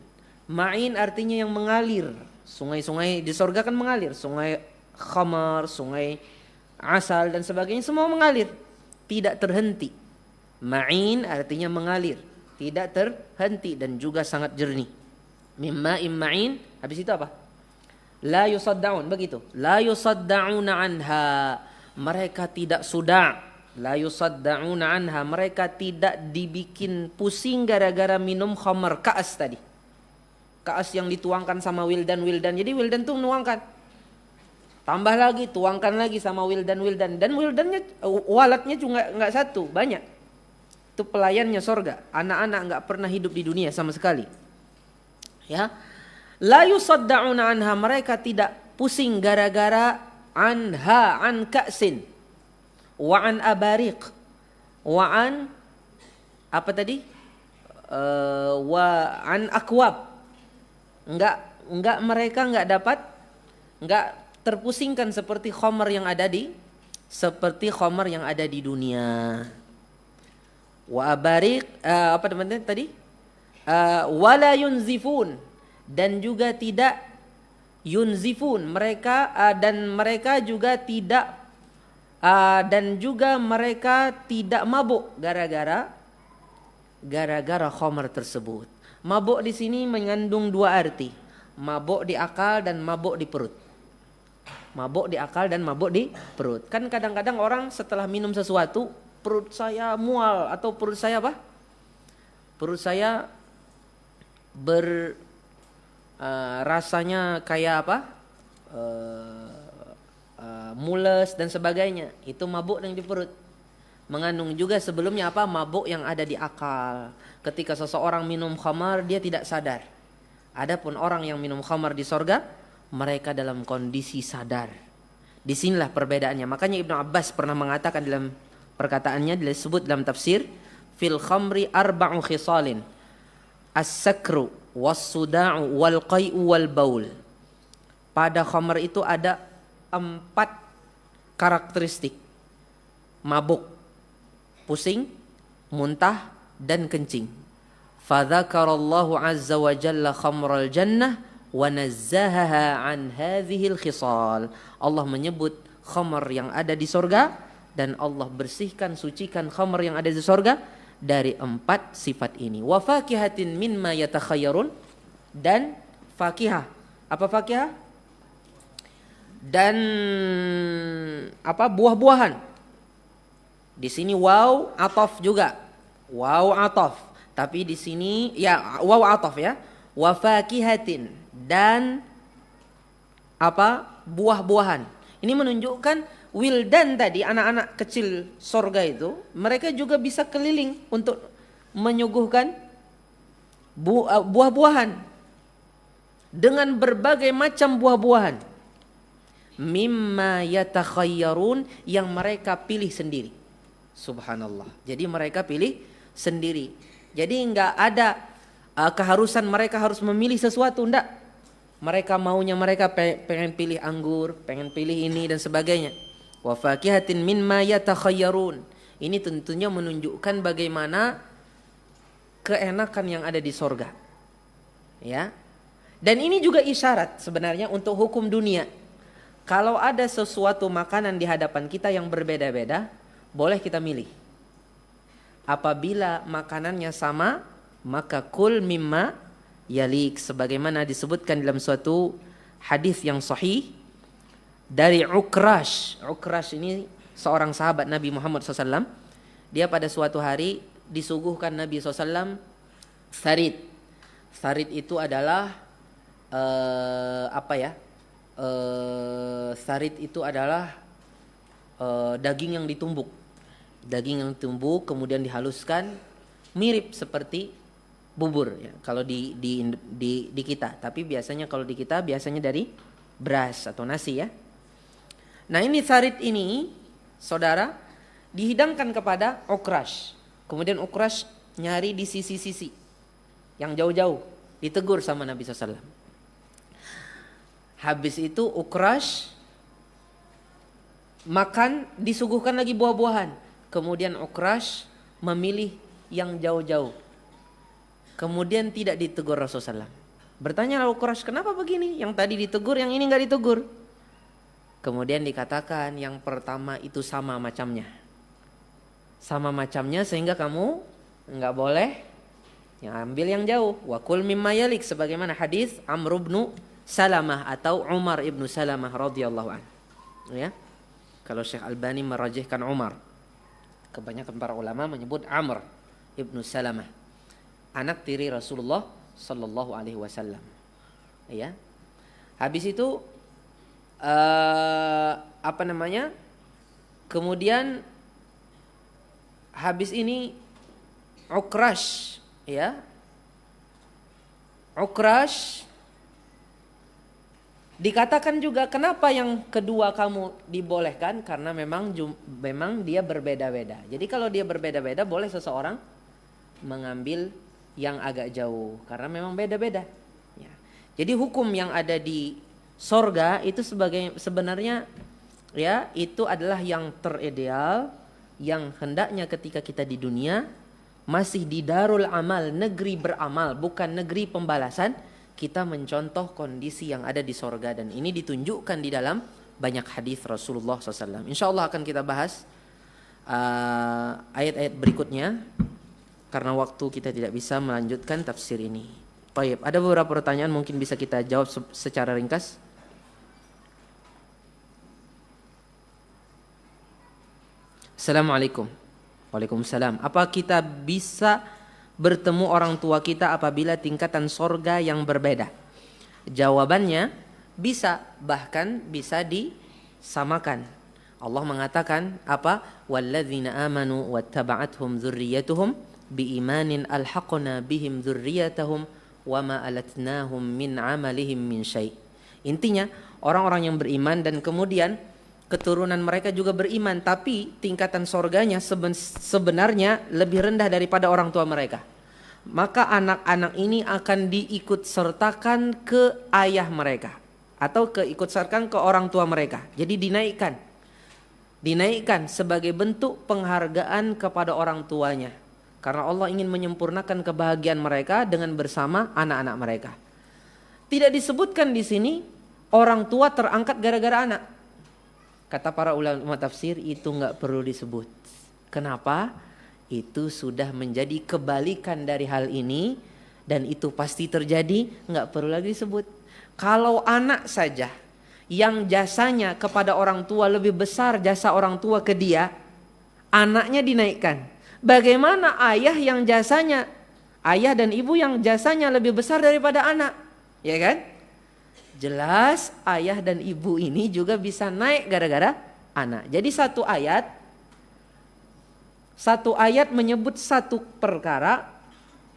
Ma'in artinya yang mengalir. Sungai-sungai di surga kan mengalir, sungai khamar, sungai asal dan sebagainya semua mengalir, tidak terhenti. Ma'in artinya mengalir, tidak terhenti dan juga sangat jernih. Mimma'in ma'in, habis itu apa? La yusaddaun, begitu. La yusaddauna anha, mereka tidak sudah. La yusaddauna anha, mereka tidak dibikin pusing gara-gara minum khamar kaas tadi. Kaas yang dituangkan sama wildan. Jadi wildan tuh menuangkan. Tambah lagi, tuangkan lagi sama wildan. Dan wildannya, walatnya juga nggak satu, banyak. Itu pelayannya sorga. Anak-anak nggak pernah hidup di dunia sama sekali. Ya, la yusadda'una anha, mereka tidak pusing gara-gara anha, an ka'sin, wa an abariq, wa an apa tadi? Wa an akwab. Enggak, mereka enggak dapat, enggak terpusingkan seperti khamar yang ada di dunia. Wa abariq, apa teman-teman tadi? Wala yunzifun, dan juga tidak yunzifun mereka, dan mereka juga tidak mabuk gara-gara khamar tersebut. Mabuk di sini mengandung dua arti. Mabuk di akal dan mabuk di perut. Mabuk di akal dan mabuk di perut. Kan kadang-kadang orang setelah minum sesuatu, perut saya mual atau perut saya apa? Perut saya rasanya kayak apa? Mules dan sebagainya. Itu mabuk yang di perut. Mengandung juga sebelumnya apa? Mabuk yang ada di akal. Ketika seseorang minum khamar, dia tidak sadar. Adapun orang yang minum khamar di sorga, mereka dalam kondisi sadar. Disinilah perbedaannya. Makanya Ibnu Abbas pernah mengatakan dalam perkataannya, disebut dalam tafsir, fil khamri arba'u khisalin, as-sakru was-suda'u wal qai'u wal baul. Pada khamar itu ada 4 karakteristik. Mabuk, pusing, muntah, dan kencing. Fadzakarallahu azza wa jalla khamral jannah wa nazzahaha an hadhil khisal. Allah menyebut khamar yang ada di sorga, dan Allah bersihkan, sucikan khamar yang ada di sorga dari 4 sifat ini. Wa fakihatin mimma yatakhayyarun, dan fakihah. Apa fakihah? Dan apa? Buah-buahan. Di sini waw ataf juga. Waw ataf. Tapi di sini ya waw ataf ya. Wa fakihatin, dan apa? Buah-buahan. Ini menunjukkan wildan tadi, anak-anak kecil sorga itu, mereka juga bisa keliling untuk menyuguhkan buah-buahan dengan berbagai macam buah-buahan. Mimma yatakhayyarun, yang mereka pilih sendiri. Subhanallah. Jadi mereka pilih sendiri. Jadi enggak ada keharusan mereka harus memilih sesuatu, enggak. Mereka maunya, mereka pengen pilih anggur, pengen pilih ini dan sebagainya. Wa fakihatin mimma yatakhayyarun. Ini tentunya menunjukkan bagaimana keenakan yang ada di sorga. Ya. Dan ini juga isyarat sebenarnya untuk hukum dunia. Kalau ada sesuatu makanan di hadapan kita yang berbeda-beda, boleh kita milih. Apabila makanannya sama, maka kul mimma yalik, sebagaimana disebutkan dalam suatu hadis yang sahih dari Ukrash. Ukrash ini seorang sahabat Nabi Muhammad SAW. Dia pada suatu hari disuguhkan Nabi SAW sarid. Sarid itu adalah sarid itu adalah daging yang ditumbuk. Daging yang ditumbuk kemudian dihaluskan, mirip seperti bubur ya, kalau di kita. Tapi biasanya kalau di kita biasanya dari beras atau nasi ya. Nah ini sarid ini, saudara, dihidangkan kepada Ukrash. Kemudian Ukrash nyari di sisi-sisi yang jauh-jauh, ditegur sama Nabi SAW. Habis itu Ukrash makan, disuguhkan lagi buah-buahan. Kemudian Ukrash memilih yang jauh-jauh. Kemudian tidak ditegur Rasulullah. Bertanya Ukrash, kenapa begini? Yang tadi ditegur, yang ini enggak ditegur. Kemudian dikatakan yang pertama itu sama macamnya. Sama macamnya sehingga kamu enggak boleh yang ambil yang jauh. Wa kul mimma yalik, sebagaimana hadis Amr ibn Salamah atau Umar ibn Salamah radhiyallahu anhu. Ya. Kalau Syekh Albani merajihkan Umar. Kebanyakan para ulama menyebut Amr ibn Salamah, anak tiri Rasulullah sallallahu alaihi wasallam. Ya. Habis itu apa namanya? Kemudian habis ini Ukrash, ya. Ukrash dikatakan juga kenapa yang kedua kamu dibolehkan, karena memang dia berbeda-beda. Jadi kalau dia berbeda-beda boleh seseorang mengambil yang agak jauh karena memang beda-beda. Ya. Jadi hukum yang ada di sorga itu sebenarnya ya itu adalah yang terideal, yang hendaknya ketika kita di dunia masih di darul amal, negeri beramal, bukan negeri pembalasan, kita mencontoh kondisi yang ada di sorga. Dan ini ditunjukkan di dalam banyak hadis Rasulullah SAW. Insya Allah akan kita bahas ayat-ayat berikutnya, karena waktu kita tidak bisa melanjutkan tafsir ini. Baik, ada beberapa pertanyaan mungkin bisa kita jawab secara ringkas. Assalamualaikum. Waalaikumsalam. Apa kita bisa bertemu orang tua kita apabila tingkatan sorga yang berbeda? Jawabannya bisa, bahkan bisa disamakan. Allah mengatakan apa? Walladzina amanu wattaba'athum dzurriyyatuhum biimanin alhaqna bihim dzurriyyatahum wama alatnahum min amalihim min syai'. Intinya orang-orang yang beriman dan kemudian keturunan mereka juga beriman, tapi tingkatan sorganya sebenarnya lebih rendah daripada orang tua mereka. Maka anak-anak ini akan diikut sertakan ke ayah mereka atau keikut sertakan ke orang tua mereka. Jadi dinaikkan sebagai bentuk penghargaan kepada orang tuanya, karena Allah ingin menyempurnakan kebahagiaan mereka dengan bersama anak-anak mereka. Tidak disebutkan di sini orang tua terangkat gara-gara anak. Kata para ulama tafsir itu nggak perlu disebut. Kenapa? Itu sudah menjadi kebalikan dari hal ini, dan itu pasti terjadi, nggak perlu lagi disebut. Kalau anak saja yang jasanya kepada orang tua lebih besar jasa orang tua ke dia, anaknya dinaikkan. Bagaimana ayah dan ibu yang jasanya lebih besar daripada anak, ya kan? Jelas ayah dan ibu ini juga bisa naik gara-gara anak. Jadi satu ayat menyebut satu perkara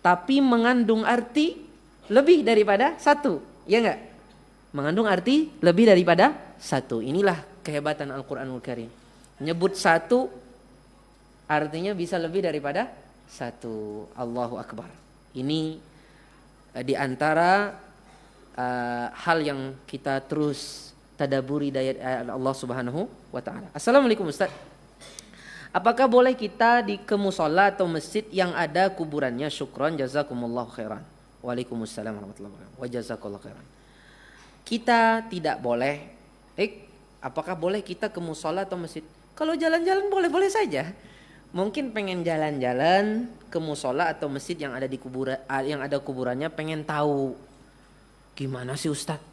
tapi mengandung arti lebih daripada satu, ya enggak? Mengandung arti lebih daripada satu. Inilah kehebatan Al-Qur'anul Karim. Menyebut satu artinya bisa lebih daripada satu. Allahu Akbar. Ini di antara hal yang kita terus tadaburi dari Allah Subhanahu wa taala. Assalamualaikum Ustaz. Apakah boleh kita ke mushola atau masjid yang ada kuburannya? Syukran, jazakumullahu khairan. Waalaikumsalam warahmatullahi wabarakatuh. Wa jazakallahu khairan. Kita tidak boleh. Apakah boleh kita ke mushola atau masjid? Kalau jalan-jalan boleh-boleh saja. Mungkin pengen jalan-jalan ke mushola atau masjid yang ada di yang ada kuburannya, pengen tahu gimana sih Ustadz?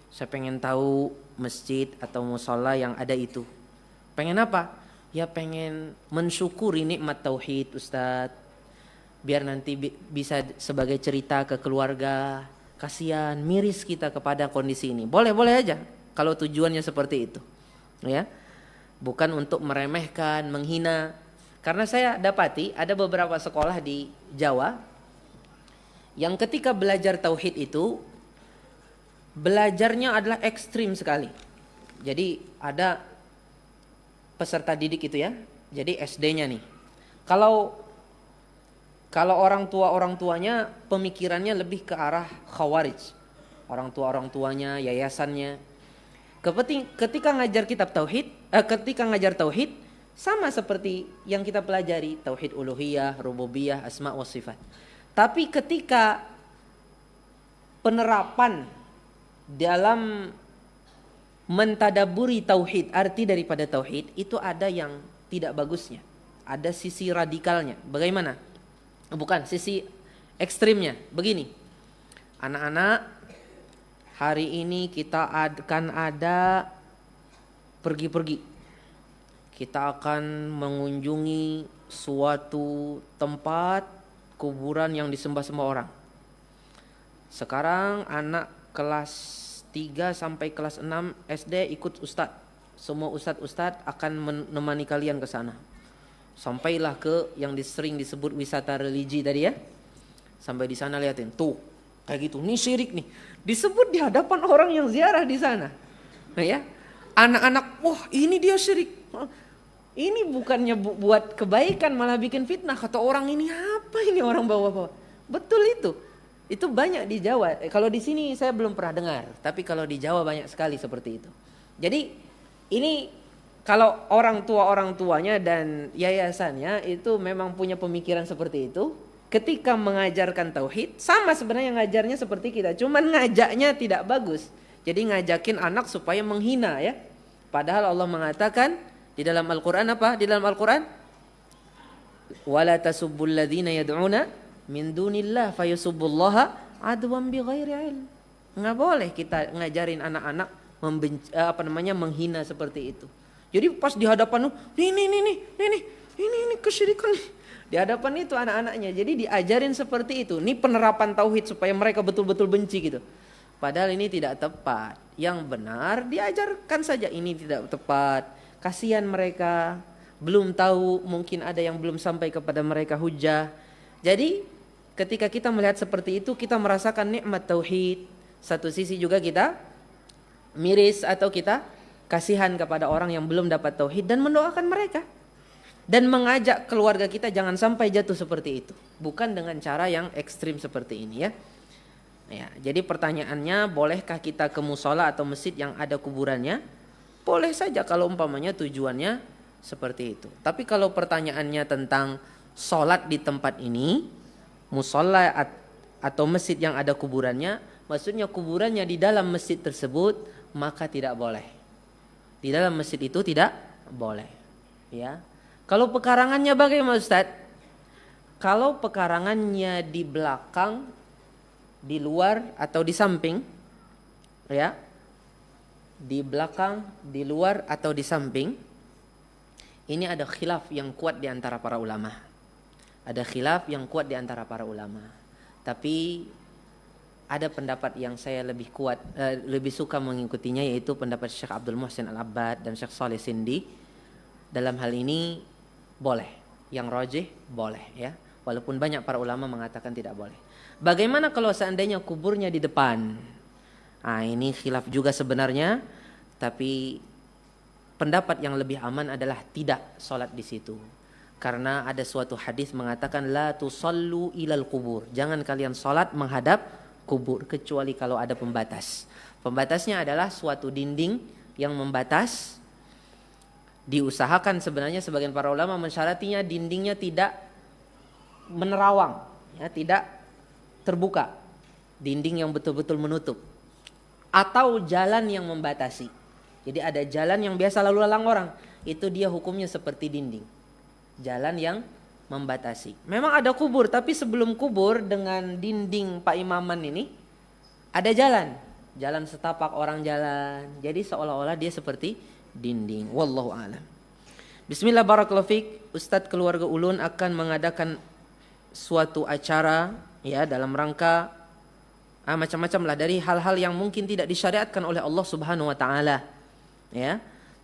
Saya pengen tahu masjid atau mushola yang ada itu. Pengen apa? Ya pengen mensyukuri nikmat tauhid Ustadz. Biar nanti bisa sebagai cerita ke keluarga. Kasihan, miris kita kepada kondisi ini. Boleh-boleh aja kalau tujuannya seperti itu. Ya. Bukan untuk meremehkan, menghina. Karena saya dapati ada beberapa sekolah di Jawa yang ketika belajar tauhid itu belajarnya adalah ekstrim sekali. Jadi ada peserta didik itu ya. Jadi SD-nya nih. Kalau orang tuanya pemikirannya lebih ke arah khawarij. Orang tuanya, yayasannya. Ketika ngajar kitab tauhid, ketika ngajar tauhid sama seperti yang kita pelajari, tauhid uluhiyah, rububiyah, asma wa sifat. Tapi ketika penerapan dalam mentadaburi tauhid, arti daripada tauhid itu ada yang tidak bagusnya, ada sisi radikalnya. Bagaimana? Bukan sisi ekstrimnya. Begini, anak-anak, hari ini kita akan ada pergi-pergi. Kita akan mengunjungi suatu tempat kuburan yang disembah semua orang. Sekarang anak kelas 3 sampai kelas 6 SD ikut ustadz. Semua ustadz akan menemani kalian ke sana. Sampailah ke yang sering disebut wisata religi tadi ya. Sampai di sana liatin, tuh kayak gitu. Ini syirik nih. Disebut di hadapan orang yang ziarah di sana. Nah ya, anak-anak, wah ini dia syirik. Ini bukannya buat kebaikan malah bikin fitnah. Kata orang ini apa ini orang bawa-bawa. Betul itu. Itu banyak di Jawa. Kalau di sini saya belum pernah dengar. Tapi kalau di Jawa banyak sekali seperti itu. Jadi ini kalau orang tuanya dan yayasannya itu memang punya pemikiran seperti itu. Ketika mengajarkan tauhid, sama sebenarnya ngajarnya seperti kita. Cuman ngajaknya tidak bagus. Jadi ngajakin anak supaya menghina ya. Padahal Allah mengatakan di dalam Al-Quran apa? Di dalam Al-Quran, wala tasubbul ladzina yad'una min dunillah fayusubbullaha adwan bighairi ilm. Enggak boleh kita ngajarin anak-anak menghina seperti itu. Jadi pas di hadapan ini kesyirikan nih. Di hadapan itu anak-anaknya. Jadi diajarin seperti itu. Ini penerapan tauhid supaya mereka betul-betul benci gitu. Padahal ini tidak tepat. Yang benar diajarkan saja, ini tidak tepat. Kasihan mereka, belum tahu, mungkin ada yang belum sampai kepada mereka hujah. Jadi ketika kita melihat seperti itu, kita merasakan nikmat tauhid. Satu sisi juga kita miris atau kita kasihan kepada orang yang belum dapat tauhid dan mendoakan mereka. Dan mengajak keluarga kita jangan sampai jatuh seperti itu. Bukan dengan cara yang ekstrim seperti ini ya. Ya, jadi pertanyaannya, bolehkah kita ke musola atau masjid yang ada kuburannya? Boleh saja kalau umpamanya tujuannya seperti itu. Tapi kalau pertanyaannya tentang sholat di tempat ini, musola atau masjid yang ada kuburannya, maksudnya kuburannya di dalam masjid tersebut, maka tidak boleh. Di dalam masjid itu tidak boleh. Ya. Kalau pekarangannya bagaimana Ustaz? Kalau pekarangannya di belakang, di luar atau di samping, ya, di belakang, di luar atau di samping, ini ada khilaf yang kuat di antara para ulama. Ada khilaf yang kuat di antara para ulama. Tapi ada pendapat yang saya lebih kuat, lebih suka mengikutinya, yaitu pendapat Syekh Abdul Muhsin Al-Abbad dan Syekh Saleh Sindi. Dalam hal ini boleh, yang rajih boleh ya. Walaupun banyak para ulama mengatakan tidak boleh. Bagaimana kalau seandainya kuburnya di depan? Nah, ini khilaf juga sebenarnya, tapi pendapat yang lebih aman adalah tidak sholat di situ. Karena ada suatu hadis mengatakan la tusallu ilal kubur. Jangan kalian sholat menghadap kubur kecuali kalau ada pembatas. Pembatasnya adalah suatu dinding yang membatas. Diusahakan sebenarnya sebagian para ulama mensyaratinya dindingnya tidak menerawang, ya, tidak terbuka, dinding yang betul-betul menutup, atau jalan yang membatasi. Jadi ada jalan yang biasa lalu lalang orang, itu dia hukumnya seperti dinding, jalan yang membatasi. Memang ada kubur, tapi sebelum kubur dengan dinding Pak Imaman ini ada jalan setapak orang jalan. Jadi seolah-olah dia seperti dinding. Wallahu a'lam. Bismillah, barakallahu fiik. Ustadz keluarga ulun akan mengadakan suatu acara ya dalam rangka macam-macam lah dari hal-hal yang mungkin tidak disyariatkan oleh Allah Subhanahu wa taala. Ya.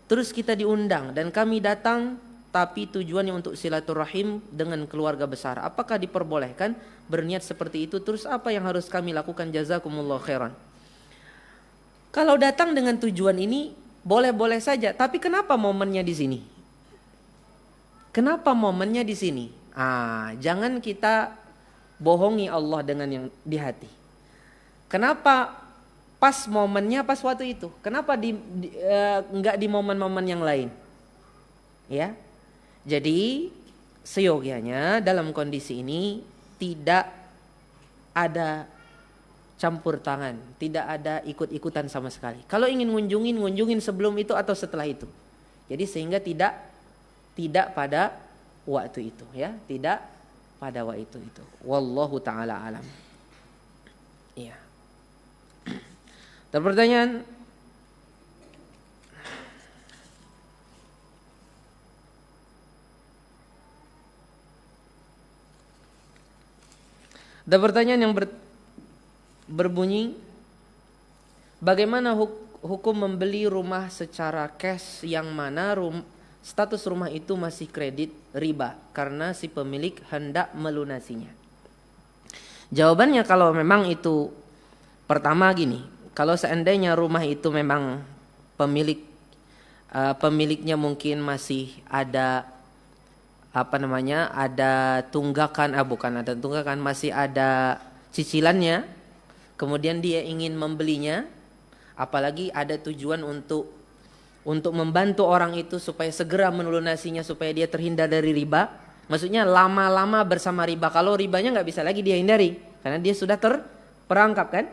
Terus kita diundang dan kami datang, tapi tujuannya untuk silaturahim dengan keluarga besar. Apakah diperbolehkan berniat seperti itu? Terus apa yang harus kami lakukan? Jazakumullah khairan. Kalau datang dengan tujuan ini boleh-boleh saja, tapi kenapa momennya di sini? Kenapa momennya di sini? Jangan kita bohongi Allah dengan yang di hati. Kenapa pas momennya pas waktu itu? Kenapa enggak di momen-momen yang lain? Ya. Jadi seyogianya dalam kondisi ini tidak ada campur tangan, tidak ada ikut-ikutan sama sekali. Kalau ingin ngunjungin sebelum itu atau setelah itu. Jadi sehingga tidak pada waktu itu ya, tidak pada waktu itu. Wallahu taala alam. Iya. Dan pertanyaan yang berbunyi, bagaimana hukum membeli rumah secara cash yang mana status rumah itu masih kredit riba karena si pemilik hendak melunasinya? Jawabannya kalau memang itu pertama gini, kalau seandainya rumah itu memang pemiliknya mungkin masih ada ada tunggakan, masih ada cicilannya, kemudian dia ingin membelinya, apalagi ada tujuan untuk membantu orang itu supaya segera melunasinya supaya dia terhindar dari riba. Maksudnya lama-lama bersama riba. Kalau ribanya nggak bisa lagi dia hindari karena dia sudah terperangkap kan?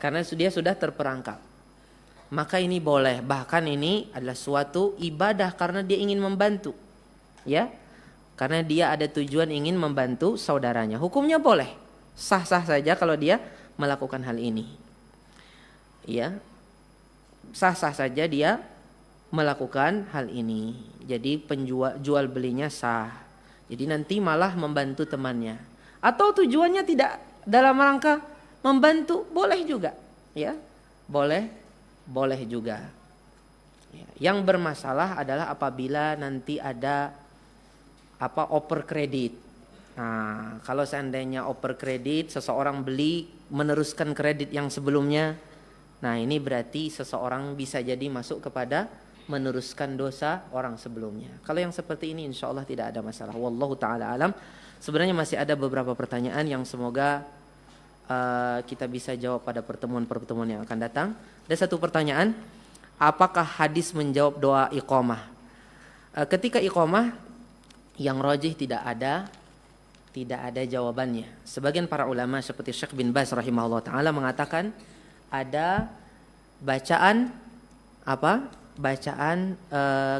Karena dia sudah terperangkap. Maka ini boleh. Bahkan ini adalah suatu ibadah karena dia ingin membantu. Ya. Karena dia ada tujuan ingin membantu saudaranya. Hukumnya boleh. Sah-sah saja kalau dia melakukan hal ini. Ya. Sah-sah saja dia melakukan hal ini. Jadi jual belinya sah. Jadi nanti malah membantu temannya. Atau tujuannya tidak dalam rangka membantu, boleh juga. Ya, boleh juga. Ya. Yang bermasalah adalah apabila nanti ada oper kredit. Nah, kalau seandainya oper kredit, seseorang beli meneruskan kredit yang sebelumnya, nah ini berarti seseorang bisa jadi masuk kepada meneruskan dosa orang sebelumnya. Kalau yang seperti ini insya Allah tidak ada masalah. Wallahu ta'ala alam. Sebenarnya masih ada beberapa pertanyaan yang semoga kita bisa jawab pada pertemuan-pertemuan yang akan datang. Ada satu pertanyaan, apakah hadis menjawab doa iqamah? Ketika iqamah yang rajih tidak ada jawabannya. Sebagian para ulama seperti Syekh bin Baz rahimahullah ta'ala mengatakan ada bacaan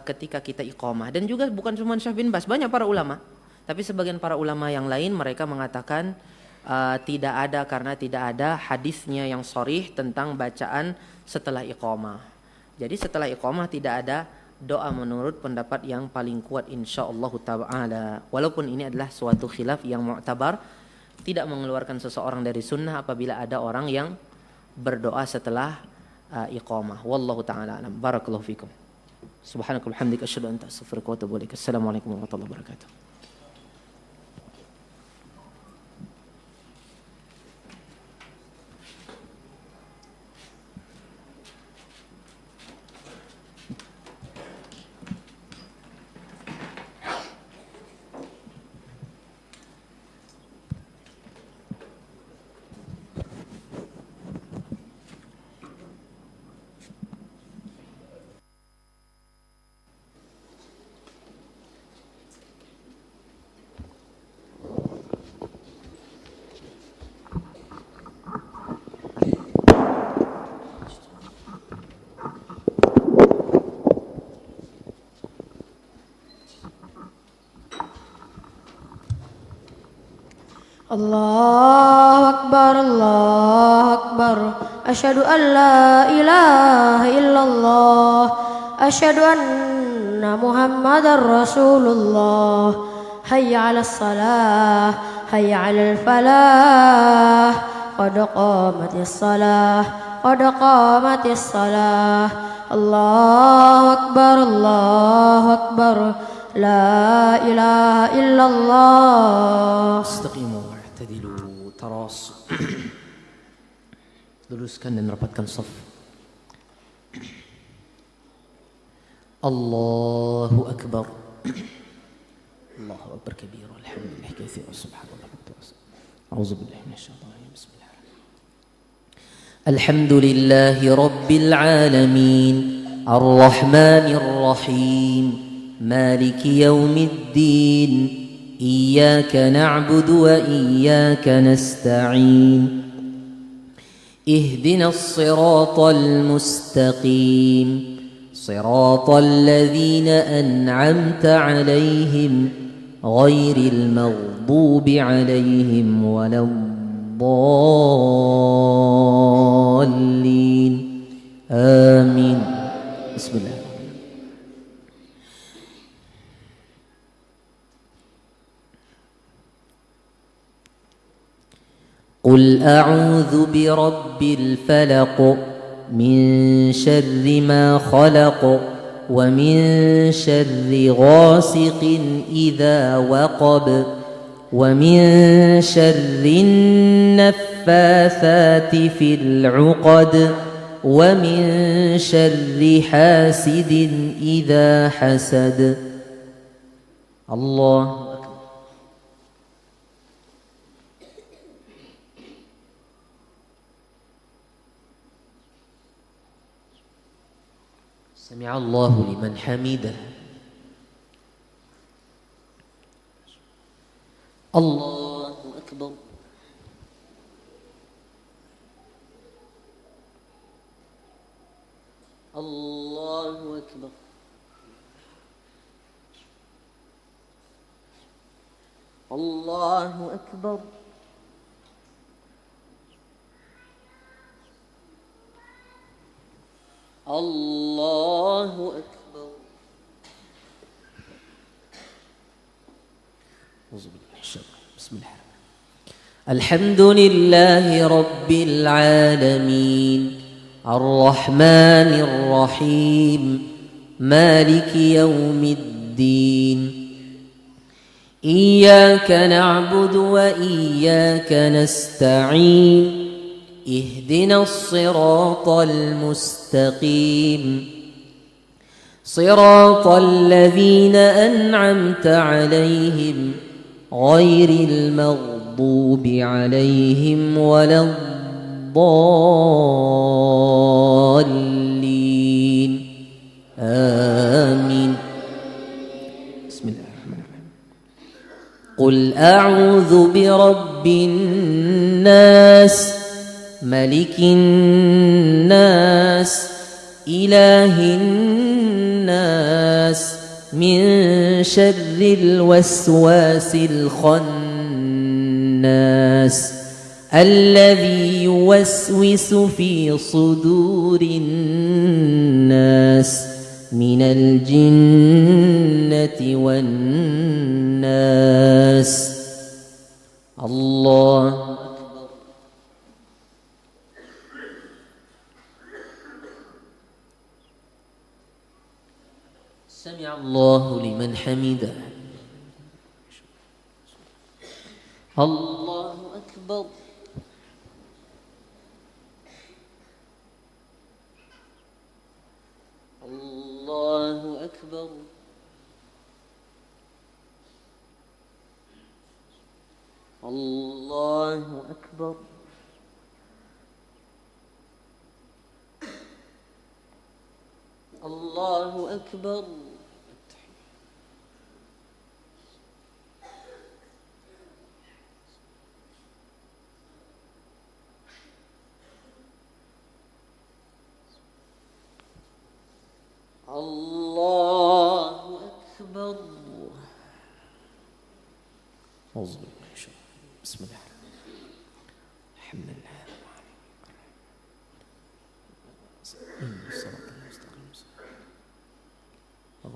ketika kita iqamah, dan juga bukan cuma Syekh bin Baz, banyak para ulama, tapi sebagian para ulama yang lain mereka mengatakan tidak ada karena tidak ada hadisnya yang sharih tentang bacaan setelah iqamah. Jadi setelah iqamah tidak ada doa menurut pendapat yang paling kuat insyaallah ta'ala. Walaupun ini adalah suatu khilaf yang mu'tabar, tidak mengeluarkan seseorang dari sunnah apabila ada orang yang berdoa setelah iqamah. Wallahu ta'ala alam. Barakallahu fikum. Subhanakallahumma wa bihamdika asyhadu an la ilaha illa anta astaghfiruka wa atubu ilaik. Assalamualaikum warahmatullahi wabarakatuh. Allahu Akbar, Allahu Akbar. Asyhadu an la ilaha illallah. Asyhadu anna Muhammadar Rasulullah. Hayya 'alas salah, hayya 'alal falah. Qad qamatis salah, qad qamatis salah. Allahu Akbar, Allahu Akbar. La ilaha illallah. Istaqimu wa'tadilu tarasu. Luruskan dan rapatkan shaf. Allahu akbar. Allahu akbar kabira. Alhamdulillah katsira. Subhanallah. A'udzu billahi minasyaitonir rajim. Bismillahirrahmanirrahim. Alhamdulillahi rabbil alamin. Arrahmanir rahim. مالك يوم الدين إياك نعبد وإياك نستعين اهدنا الصراط المستقيم صراط الذين أنعمت عليهم غير المغضوب عليهم ولا الضالين آمين. بسم الله. قل أعوذ برب الفلق من شر ما خلق ومن شر غاسق إذا وقب ومن شر النفاثات في العقد ومن شر حاسد إذا حسد. الله أكبر. سمع الله لمن حمده. الله أكبر. الله أكبر. الله أكبر. الله أكبر. بسم الله. الحمد لله رب العالمين الرحمن الرحيم مالك يوم الدين إياك نعبد وإياك نستعين اهدنا الصراط المستقيم صراط الذين أنعمت عليهم غير المغضوب عليهم ولا الضالين آمين. بسم الله الرحمن الرحيم. قل أعوذ برب الناس ملك الناس إله الناس من شر الوسواس الخناس الذي يوسوس في صدور الناس من الجنة والناس. الله أكبر. سمع الله لمن حمده. الله أكبر. الله أكبر. الله أكبر. الله أكبر. الله أكبر. أعوذ بالله من الشيطان. بسم الله الحمد لله الصراط المستقيم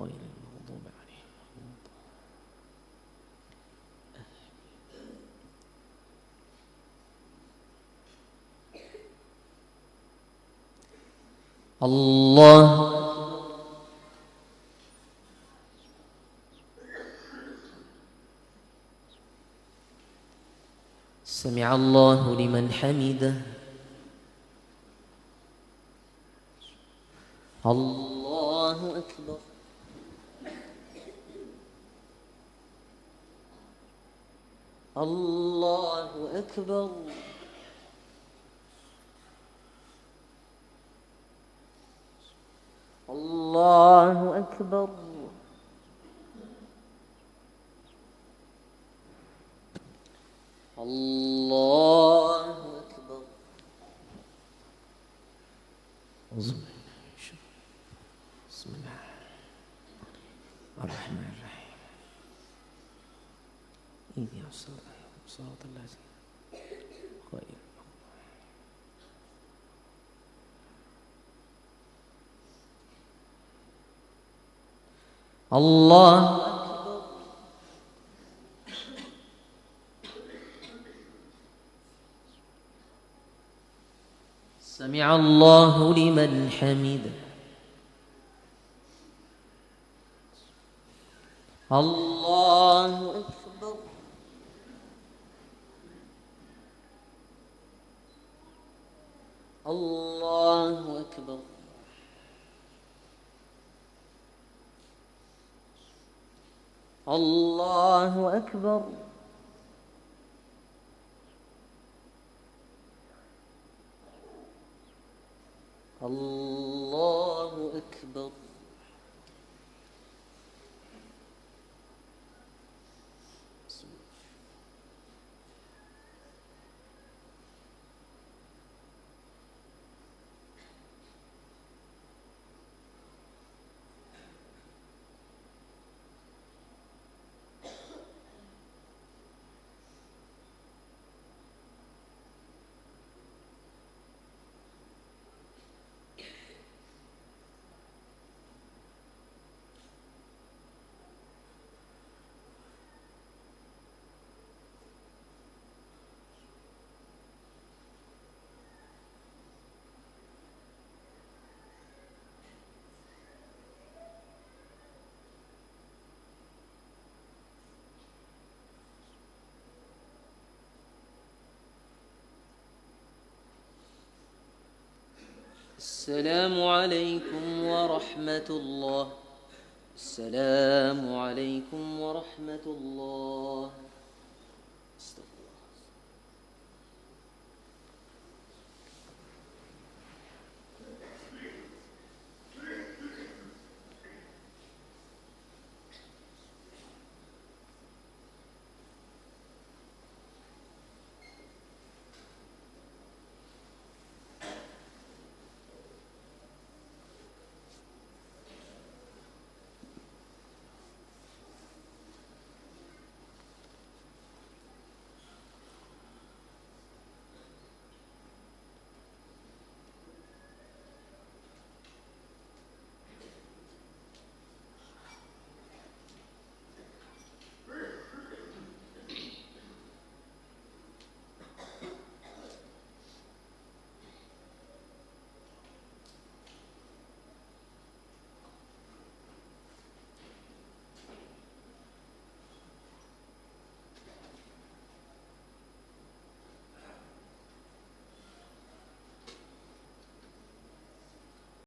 غير المغضوب عليهم. الله. سمع الله لمن حمده. الله أكبر. الله أكبر. الله أكبر. الله أكبر. بسم الله الرحمن الرحيم. اهدنا الصراط الذين غير الله أكبر. سمع سمع الله لمن حمده الله أكبر الله أكبر الله أكبر الله أكبر السلام عليكم ورحمة الله السلام عليكم ورحمة الله